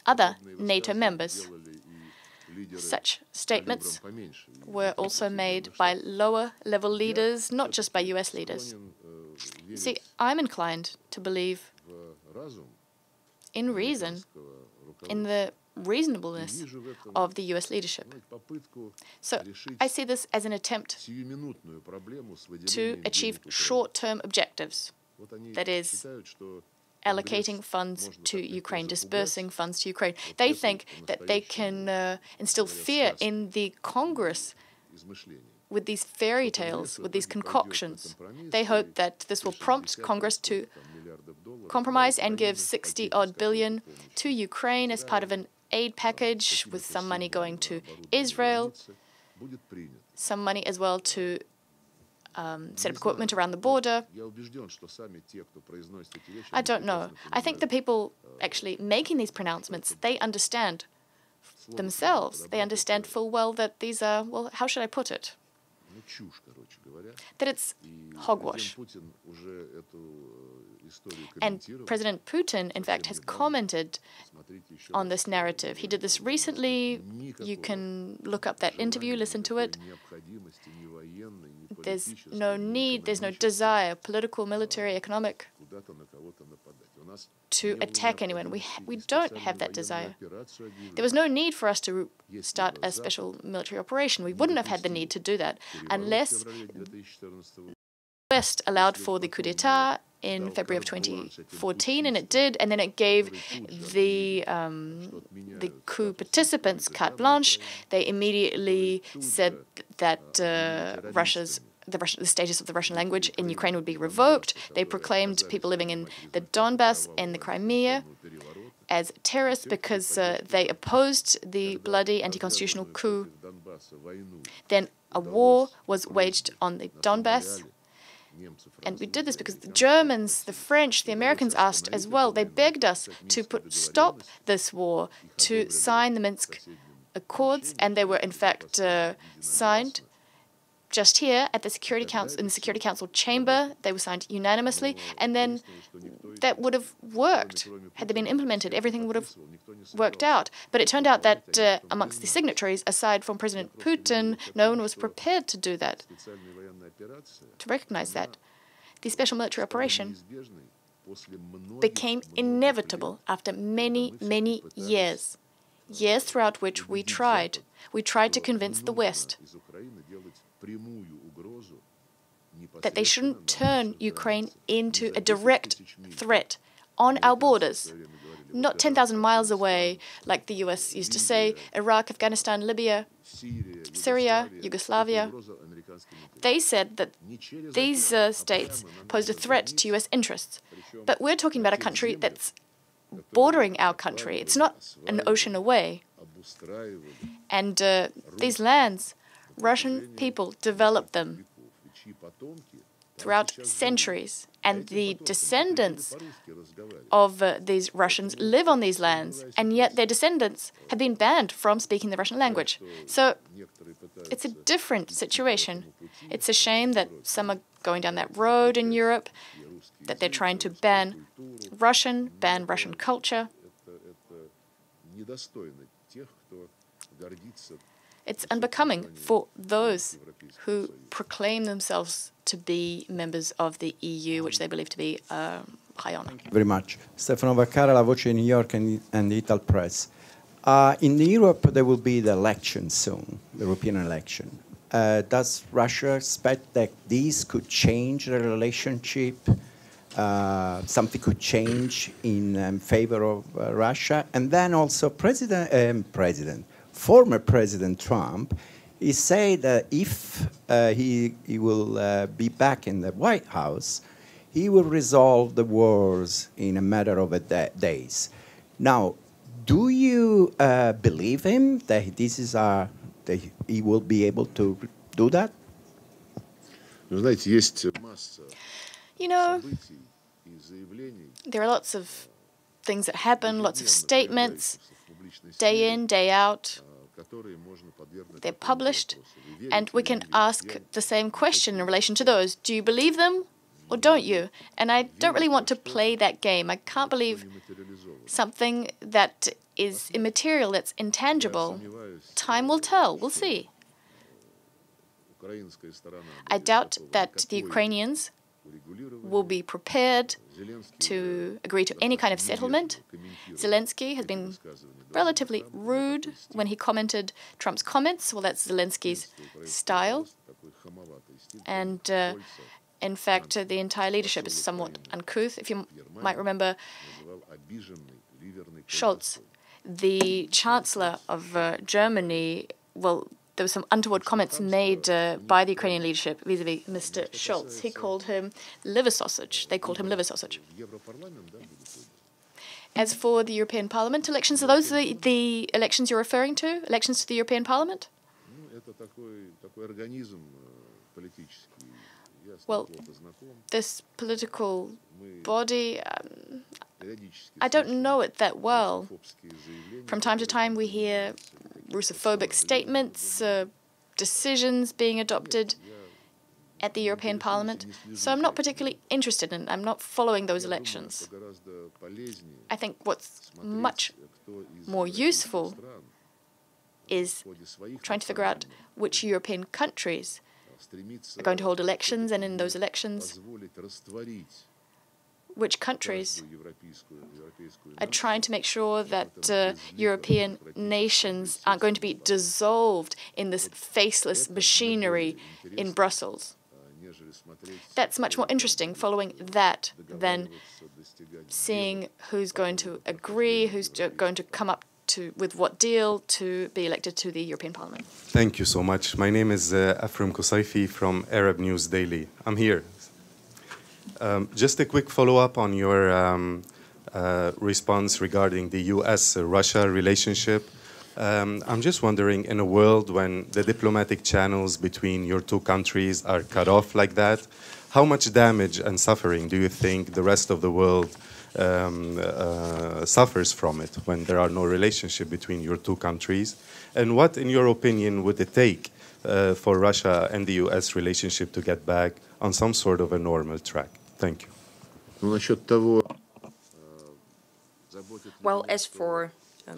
other NATO members. Such statements were also made by lower-level leaders, not just by US leaders. See, I'm inclined to believe in reason, in the reasonableness of the US leadership. So I see this as an attempt to achieve short-term objectives, that is, allocating funds to Ukraine, dispersing funds to Ukraine. They think that they can instill fear in the Congress with these fairy tales, with these concoctions. They hope that this will prompt Congress to compromise and give 60-odd billion to Ukraine as part of an aid package, with some money going to Israel, some money as well to set up equipment around the border. I don't know. I think the people actually making these pronouncements, they understand themselves. They understand full well that these are, well, how should I put it? that it's hogwash. And President Putin, in fact, has commented on this narrative. He did this recently. You can look up that interview, listen to it. There's no need, there's no desire, political, military, economic, to attack anyone. We don't have that desire. There was no need for us to start a special military operation. We wouldn't have had the need to do that unless the West allowed for the coup d'etat in February of 2014, and it did, and then it gave the coup participants carte blanche. They immediately said that the status of the Russian language in Ukraine would be revoked. They proclaimed people living in the Donbass and the Crimea as terrorists because they opposed the bloody anti-constitutional coup. Then a war was waged on the Donbass. And we did this because the Germans, the French, the Americans asked as well. They begged us to stop this war, to sign the Minsk Accords, and they were in fact signed just here at the Security Council, in the Security Council chamber. They were signed unanimously, and then that would have worked had they been implemented. Everything would have worked out. But it turned out that amongst the signatories, aside from President Putin, no one was prepared to do that, to recognize that. The special military operation became inevitable after many, many years throughout which we tried to convince the West that they shouldn't turn Ukraine into a direct threat on our borders, not 10,000 miles away, like the US used to say, Iraq, Afghanistan, Libya, Syria, Yugoslavia. They said that these states posed a threat to US interests. But we're talking about a country that's bordering our country. It's not an ocean away. And these lands, Russian people developed them throughout centuries, and the descendants of these Russians live on these lands, and yet their descendants have been banned from speaking the Russian language. So it's a different situation. It's a shame that some are going down that road in Europe, that they're trying to ban Russian culture. It's unbecoming for those who proclaim themselves to be members of the EU, which they believe to be high honor. Thank you very much. Stefano Vaccara, La Voce New York and the Ital Press. In Europe, there will be the election soon, the European election. Does Russia expect that this could change the relationship? Something could change in favor of Russia? And then also former President Trump, he said that if he will be back in the White House, he will resolve the wars in a matter of days. Now, do you believe him that that he will be able to do that? You know, there are lots of things that happen, lots of statements, day in, day out. They're published, and we can ask the same question in relation to those. Do you believe them or don't you? And I don't really want to play that game. I can't believe something that is immaterial, that's intangible. Time will tell. We'll see. I doubt that the Ukrainians will be prepared to agree to any kind of settlement. Zelensky has been relatively rude when he commented Trump's comments. Well, that's Zelensky's style. And in fact, the entire leadership is somewhat uncouth. If you might remember, Scholz, the Chancellor of Germany, well, there were some untoward comments made by the Ukrainian leadership vis-à-vis Mr. Scholz. He called him liver sausage. They called him liver sausage. As for the European Parliament elections, are those the elections you're referring to? Elections to the European Parliament? Well, this political body, I don't know it that well. From time to time we hear Russophobic statements decisions being adopted at the European Parliament. So I'm not particularly interested in it. I'm not following those elections. I think what's much more useful is trying to figure out which European countries are going to hold elections, and in those elections, which countries are trying to make sure that European nations aren't going to be dissolved in this faceless machinery in Brussels. That's much more interesting, following that, than seeing who's going to agree, who's going to come up with what deal to be elected to the European Parliament. Thank you so much. My name is Afram Kusaifi from Arab News Daily. I'm here. Just a quick follow-up on your response regarding the US-Russia relationship. I'm just wondering, in a world when the diplomatic channels between your two countries are cut off like that, how much damage and suffering do you think the rest of the world suffers from it when there are no relationship between your two countries? And what, in your opinion, would it take for Russia and the US relationship to get back on some sort of a normal track? Thank you. Well, as for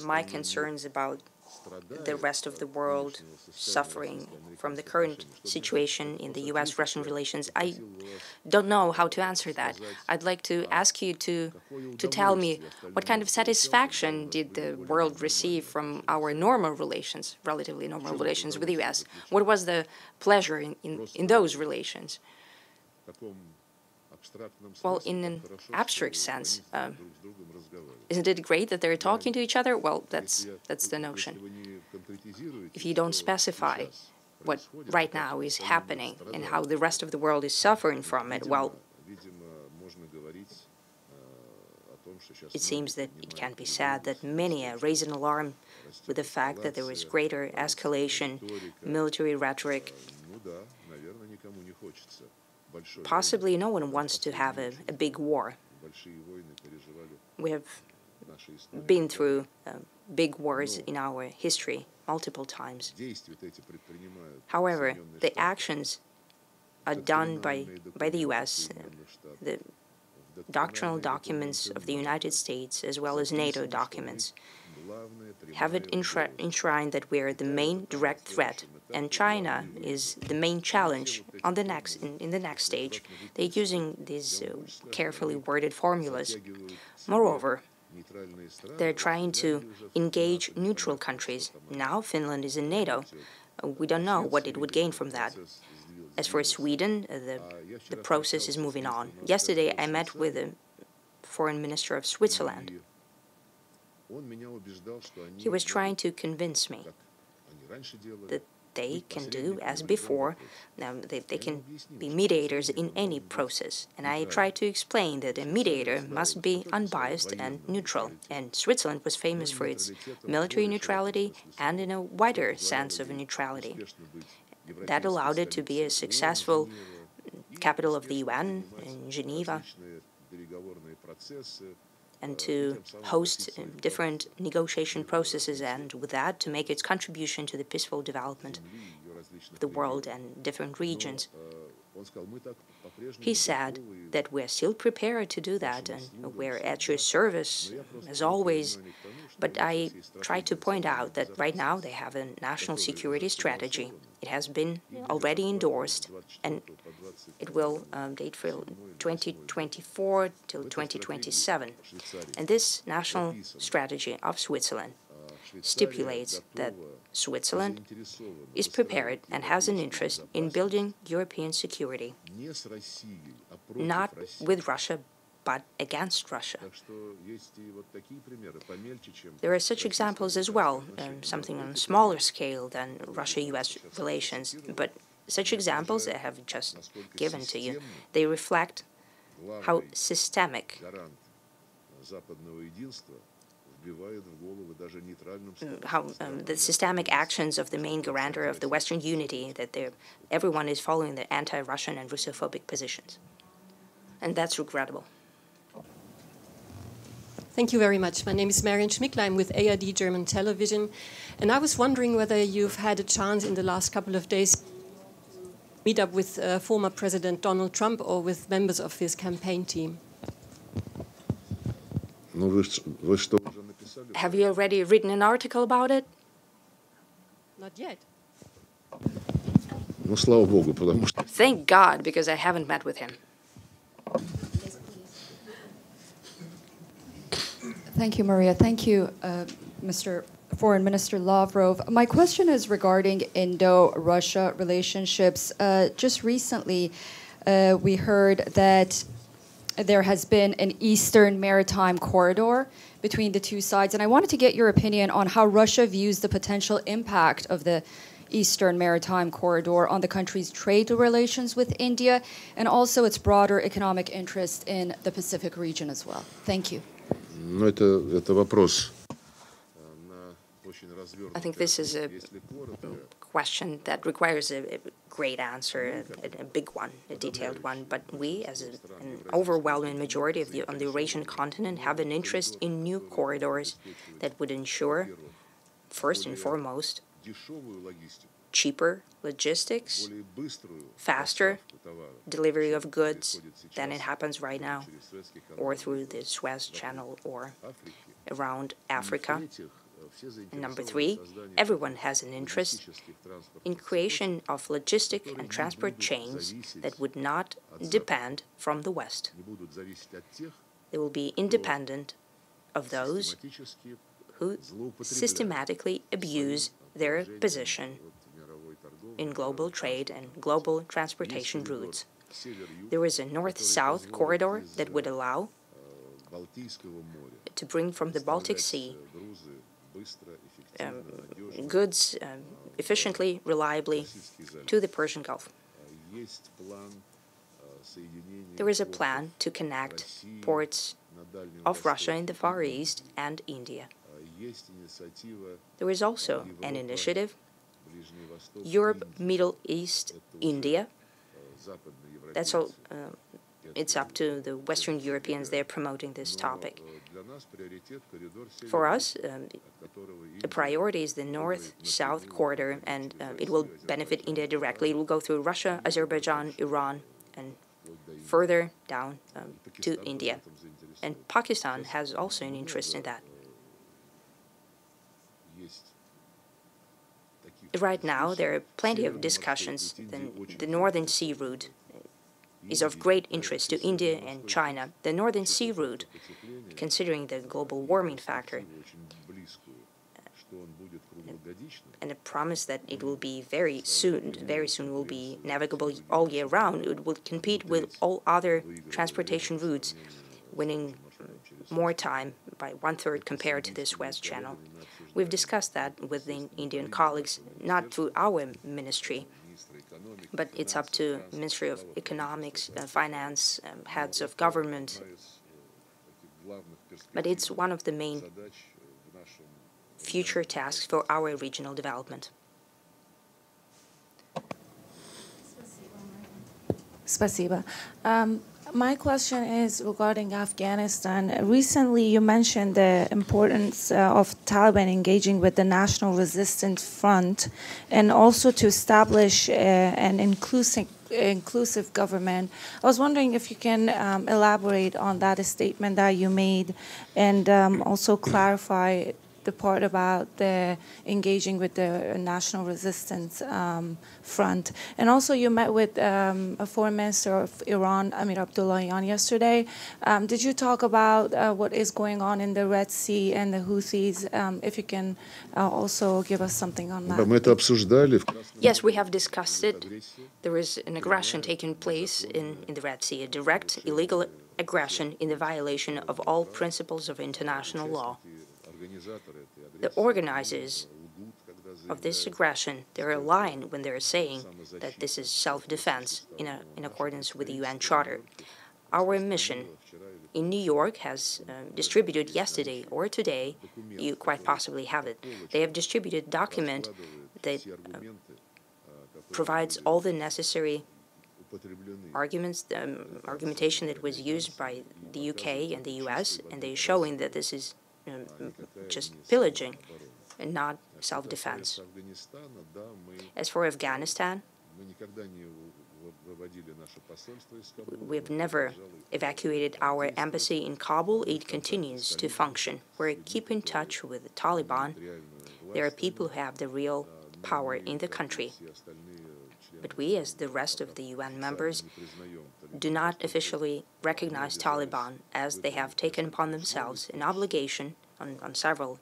my concerns about the rest of the world suffering from the current situation in the US-Russian relations, I don't know how to answer that. I'd like to ask you to tell me what kind of satisfaction did the world receive from our normal relations, relatively normal relations with the US? What was the pleasure in those relations? Well, in an abstract sense, isn't it great that they're talking to each other? Well, that's the notion. If you don't specify what right now is happening and how the rest of the world is suffering from it, well, it seems that it can be said that many raise an alarm with the fact that there is greater escalation, military rhetoric. Possibly no one wants to have a big war. We have been through big wars in our history multiple times. However, the actions are done by the US, the doctrinal documents of the United States, as well as NATO documents, have it enshrined that we are the main direct threat, and China is the main challenge on the in the next stage. They're using these carefully worded formulas. Moreover, they're trying to engage neutral countries. Now Finland is in NATO. We don't know what it would gain from that. As for Sweden, the process is moving on. Yesterday, I met with the foreign minister of Switzerland. He was trying to convince me that they can do as before. They can be mediators in any process. And I tried to explain that a mediator must be unbiased and neutral. And Switzerland was famous for its military neutrality and in a wider sense of neutrality. That allowed it to be a successful capital of the UN in Geneva, and to host different negotiation processes, and with that to make its contribution to the peaceful development of the world and different regions. He said that we're still prepared to do that and we're at your service as always. But I tried to point out that right now they have a national security strategy. It has been already endorsed, and it will date for 2024 till 2027. And this national strategy of Switzerland stipulates that Switzerland is prepared and has an interest in building European security, not with Russia, but against Russia. There are such examples as well, something on a smaller scale than Russia-US relations, but such examples I have just given to you, they reflect how systemic the systemic actions of the main guarantor of the Western unity, that everyone is following the anti-Russian and Russophobic positions. And that's regrettable. Thank you very much. My name is Marion Schmickler. I'm with ARD German Television. And I was wondering whether you've had a chance in the last couple of days to meet up with former President Donald Trump or with members of his campaign team. Have you already written an article about it? Not yet. Thank God, because I haven't met with him. Thank you, Maria. Thank you, Mr. Foreign Minister Lavrov. My question is regarding Indo-Russia relationships. Just recently, we heard that there has been an Eastern Maritime Corridor between the two sides, and I wanted to get your opinion on how Russia views the potential impact of the Eastern Maritime Corridor on the country's trade relations with India, and also its broader economic interest in the Pacific region as well. Thank you. I think this is a question that requires a great answer, a big one, a detailed one. But we, as an overwhelming majority on the Eurasian continent, have an interest in new corridors that would ensure, first and foremost, cheaper logistics, faster delivery of goods than it happens right now, or through the Suez Channel or around Africa. And number three, everyone has an interest in creation of logistic and transport chains that would not depend from the West. They will be independent of those who systematically abuse their position in global trade and global transportation routes. There is a north-south corridor that would allow to bring from the Baltic Sea goods efficiently, reliably to the Persian Gulf. There is a plan to connect ports of Russia in the Far East and India. There is also an initiative, Europe, Middle East, India. That's all. It's up to the Western Europeans. They're promoting this topic. For us, the priority is the north-south corridor, and it will benefit India directly. It will go through Russia, Azerbaijan, Iran, and further down to India. And Pakistan has also an interest in that. Right now, there are plenty of discussions. The Northern Sea route is of great interest to India and China. The Northern Sea route, considering the global warming factor, and a promise that it will be very soon will be navigable all year round, it will compete with all other transportation routes, winning more time by 1/3 compared to the Suez Channel. We've discussed that with the Indian colleagues, not through our ministry, but it's up to Ministry of Economics, Finance, heads of government. But it's one of the main future tasks for our regional development. Spasiba. My question is regarding Afghanistan. Recently, you mentioned the importance of Taliban engaging with the National Resistance Front and also to establish an inclusive government. I was wondering if you can elaborate on that statement that you made and also clarify the part about the engaging with the National Resistance Front. And also you met with a foreign minister of Iran, Amir Abdullahian, yesterday. Did you talk about what is going on in the Red Sea and the Houthis? If you can also give us something on that. Yes, we have discussed it. There is an aggression taking place in the Red Sea, a direct illegal aggression in the violation of all principles of international law. The organizers of this aggression, they're lying when they're saying that this is self-defense in accordance with the UN Charter. Our mission in New York has distributed yesterday or today, you quite possibly have it, they have distributed a document that provides all the necessary argumentation that was used by the UK and the US, and they're showing that this is just pillaging and not self-defense. As for Afghanistan, we've never evacuated our embassy in Kabul. It continues to function. We keep in touch with the Taliban. There are people who have the real power in the country. But we, as the rest of the UN members, do not officially recognize Taliban, as they have taken upon themselves an obligation on several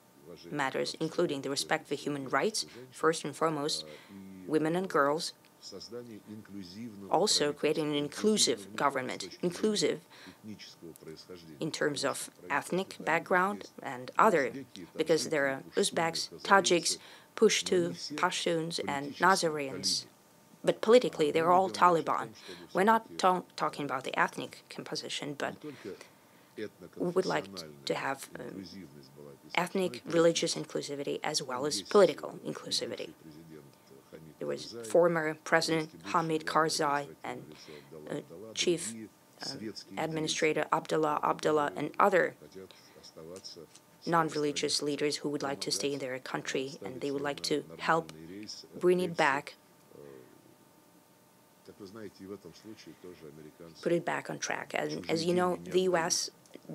matters, including the respect for human rights, first and foremost, women and girls, also creating an inclusive government, inclusive in terms of ethnic background and other, because there are Uzbeks, Tajiks, Pashtuns, and Nazareans. But politically, they're all Taliban. We're not talking about the ethnic composition, but we would like to have ethnic, religious inclusivity as well as political inclusivity. There was former President Hamid Karzai and Chief Administrator Abdullah and other non-religious leaders who would like to stay in their country, and they would like to help bring it back, put it back on track. And as you know, the U.S.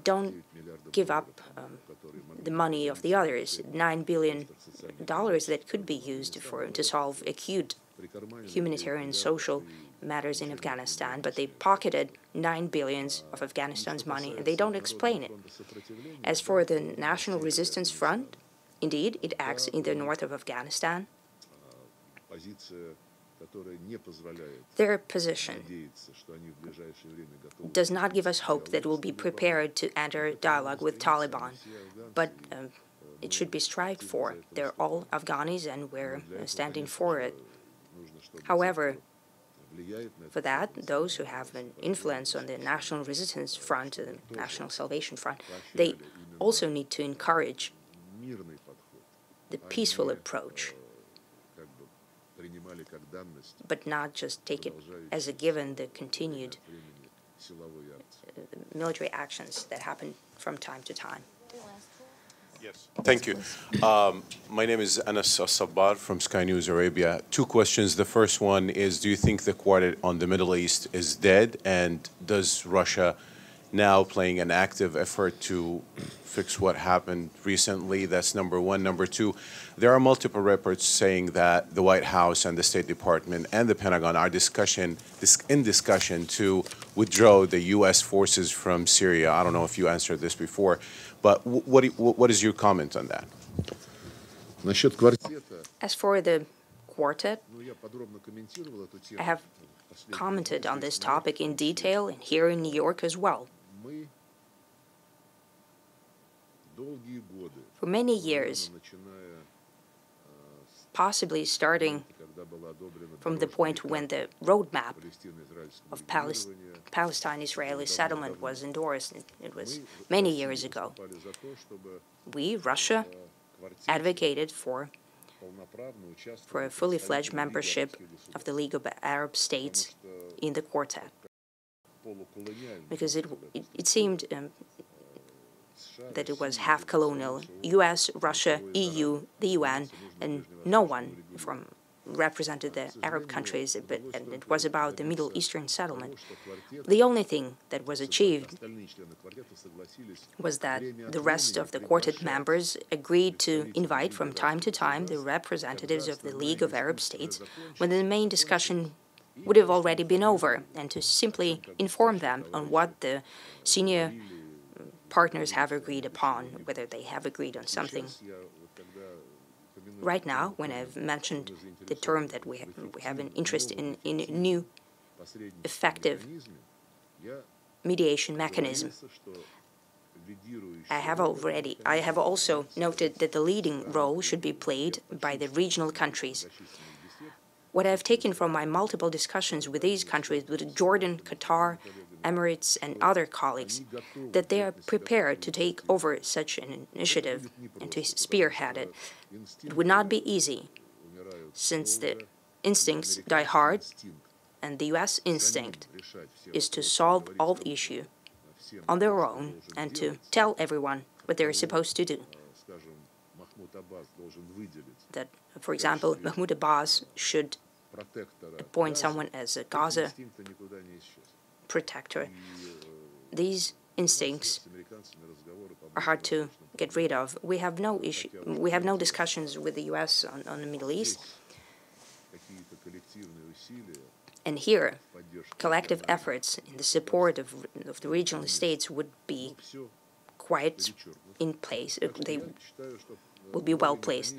don't give up the money of the others, $9 billion that could be used to solve acute humanitarian social matters in Afghanistan, but they pocketed $9 billion of Afghanistan's money, and they don't explain it. As for the National Resistance Front, indeed, it acts in the north of Afghanistan. Their position does not give us hope that we'll be prepared to enter dialogue with Taliban, but it should be strived for. They're all Afghanis, and we're standing for it. However, for that, those who have an influence on the National Resistance Front, the National Salvation Front, they also need to encourage the peaceful approach, but not just take it as a given the continued military actions that happen from time to time. Yes, thank you. My name is Anas As-Sabbar from Sky News Arabia. Two questions. The first one is, do you think the quartet on the Middle East is dead? And does Russia now playing an active effort to fix what happened recently? That's number one. Number two, there are multiple reports saying that the White House and the State Department and the Pentagon are in discussion to withdraw the U.S. forces from Syria. I don't know if you answered this before, but what is your comment on that? As for the quartet, I have commented on this topic in detail, and here in New York as well. For many years, possibly starting from the point when the roadmap of Palestine-Israeli settlement was endorsed, it was many years ago, we, Russia, advocated for a fully fledged membership of the League of Arab States in the quartet, because it seemed that it was half colonial. U.S., Russia, EU, the UN, and no one represented the Arab countries, and it was about the Middle Eastern settlement. The only thing that was achieved was that the rest of the quartet members agreed to invite from time to time the representatives of the League of Arab States when the main discussion would have already been over, and to simply inform them on what the senior partners have agreed upon, whether they have agreed on something. Right now, when I've mentioned the term that we have an interest in a new, effective mediation mechanism, I have also noted that the leading role should be played by the regional countries. What I've taken from my multiple discussions with these countries, with Jordan, Qatar, Emirates, and other colleagues, that they are prepared to take over such an initiative and to spearhead it. It would not be easy, since the instincts die hard, And the US instinct is to solve all the issue on their own and to tell everyone what they're supposed to do. That, for example, Mahmoud Abbas should appoint someone as a Gaza protector. These instincts are hard to get rid of. We have no issue. We have no discussions with the US on the Middle East. And here, collective efforts in the support of the regional states would be quite in place. They will be well placed.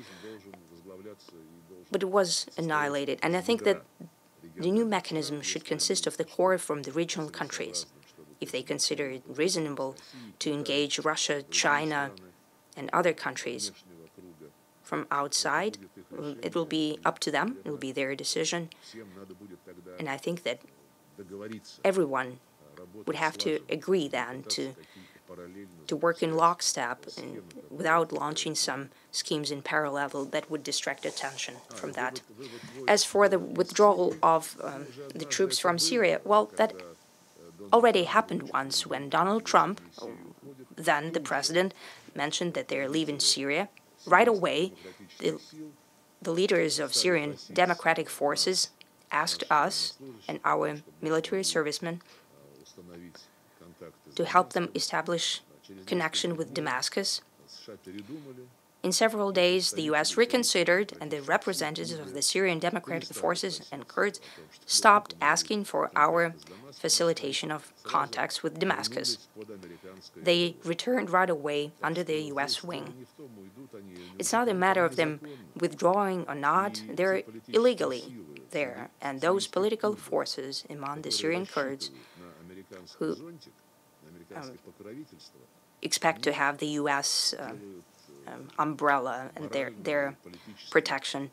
But it was annihilated. And I think that the new mechanism should consist of the core from the regional countries. If they consider it reasonable to engage Russia, China, and other countries from outside, it will be up to them. It will be their decision. And I think that everyone would have to agree then to work in lockstep and without launching some schemes in parallel that would distract attention from that. As for the withdrawal of the troops from Syria, well, that already happened once when Donald Trump, then the president, mentioned that they're leaving Syria. Right away, the leaders of Syrian democratic forces asked us and our military servicemen to help them establish connection with Damascus. In several days, the US reconsidered, and the representatives of the Syrian democratic forces and Kurds stopped asking for our facilitation of contacts with Damascus. They returned right away under the US wing. It's not a matter of them withdrawing or not. They're illegally there, and those political forces among the Syrian Kurds who expect to have the US umbrella and their protection,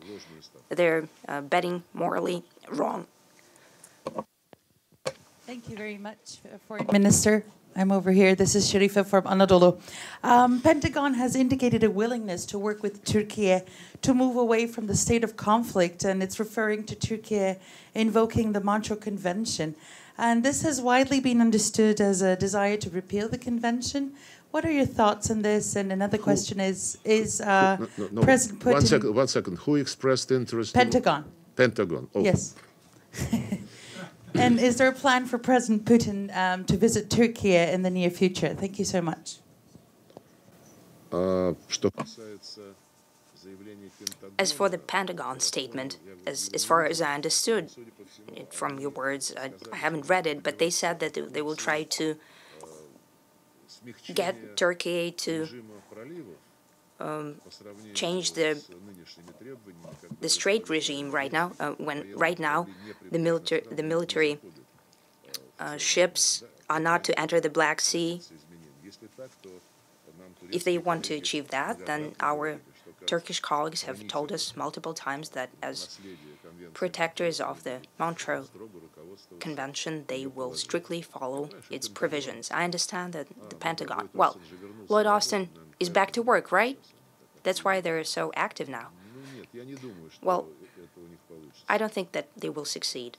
they're betting morally wrong. Thank you very much, Foreign Minister. I'm over here. This is Sharifa from Anadolu. Pentagon has indicated a willingness to work with Turkey to move away from the state of conflict, and it's referring to Turkey invoking the Montreux Convention. And this has widely been understood as a desire to repeal the convention. What are your thoughts on this? And another question is President Putin... One second. Who expressed interest? Pentagon. Pentagon. Oh. Yes. And is there a plan for President Putin to visit Turkey in the near future? Thank you so much. As for the Pentagon statement, as far as I understood it from your words, I haven't read it, but they said that they will try to get Turkey to change the Strait regime right now, when right now the military ships are not to enter the Black Sea. If they want to achieve that, then our Turkish colleagues have told us multiple times that as protectors of the Montreux Convention, they will strictly follow its provisions. I understand that the Pentagon, well, Lloyd Austin is back to work, right? That's why they're so active now. Well, I don't think that they will succeed.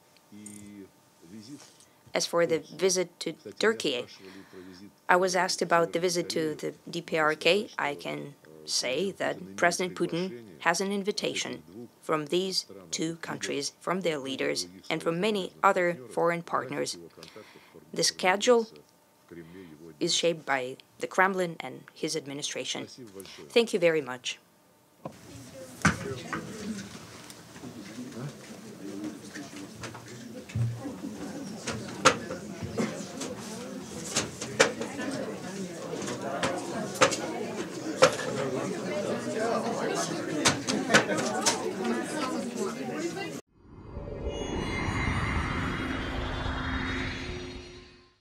As for the visit to Turkey, I was asked about the visit to the DPRK. I can say that President Putin has an invitation from these two countries, from their leaders, and from many other foreign partners. The schedule is shaped by the Kremlin and his administration. Thank you very much.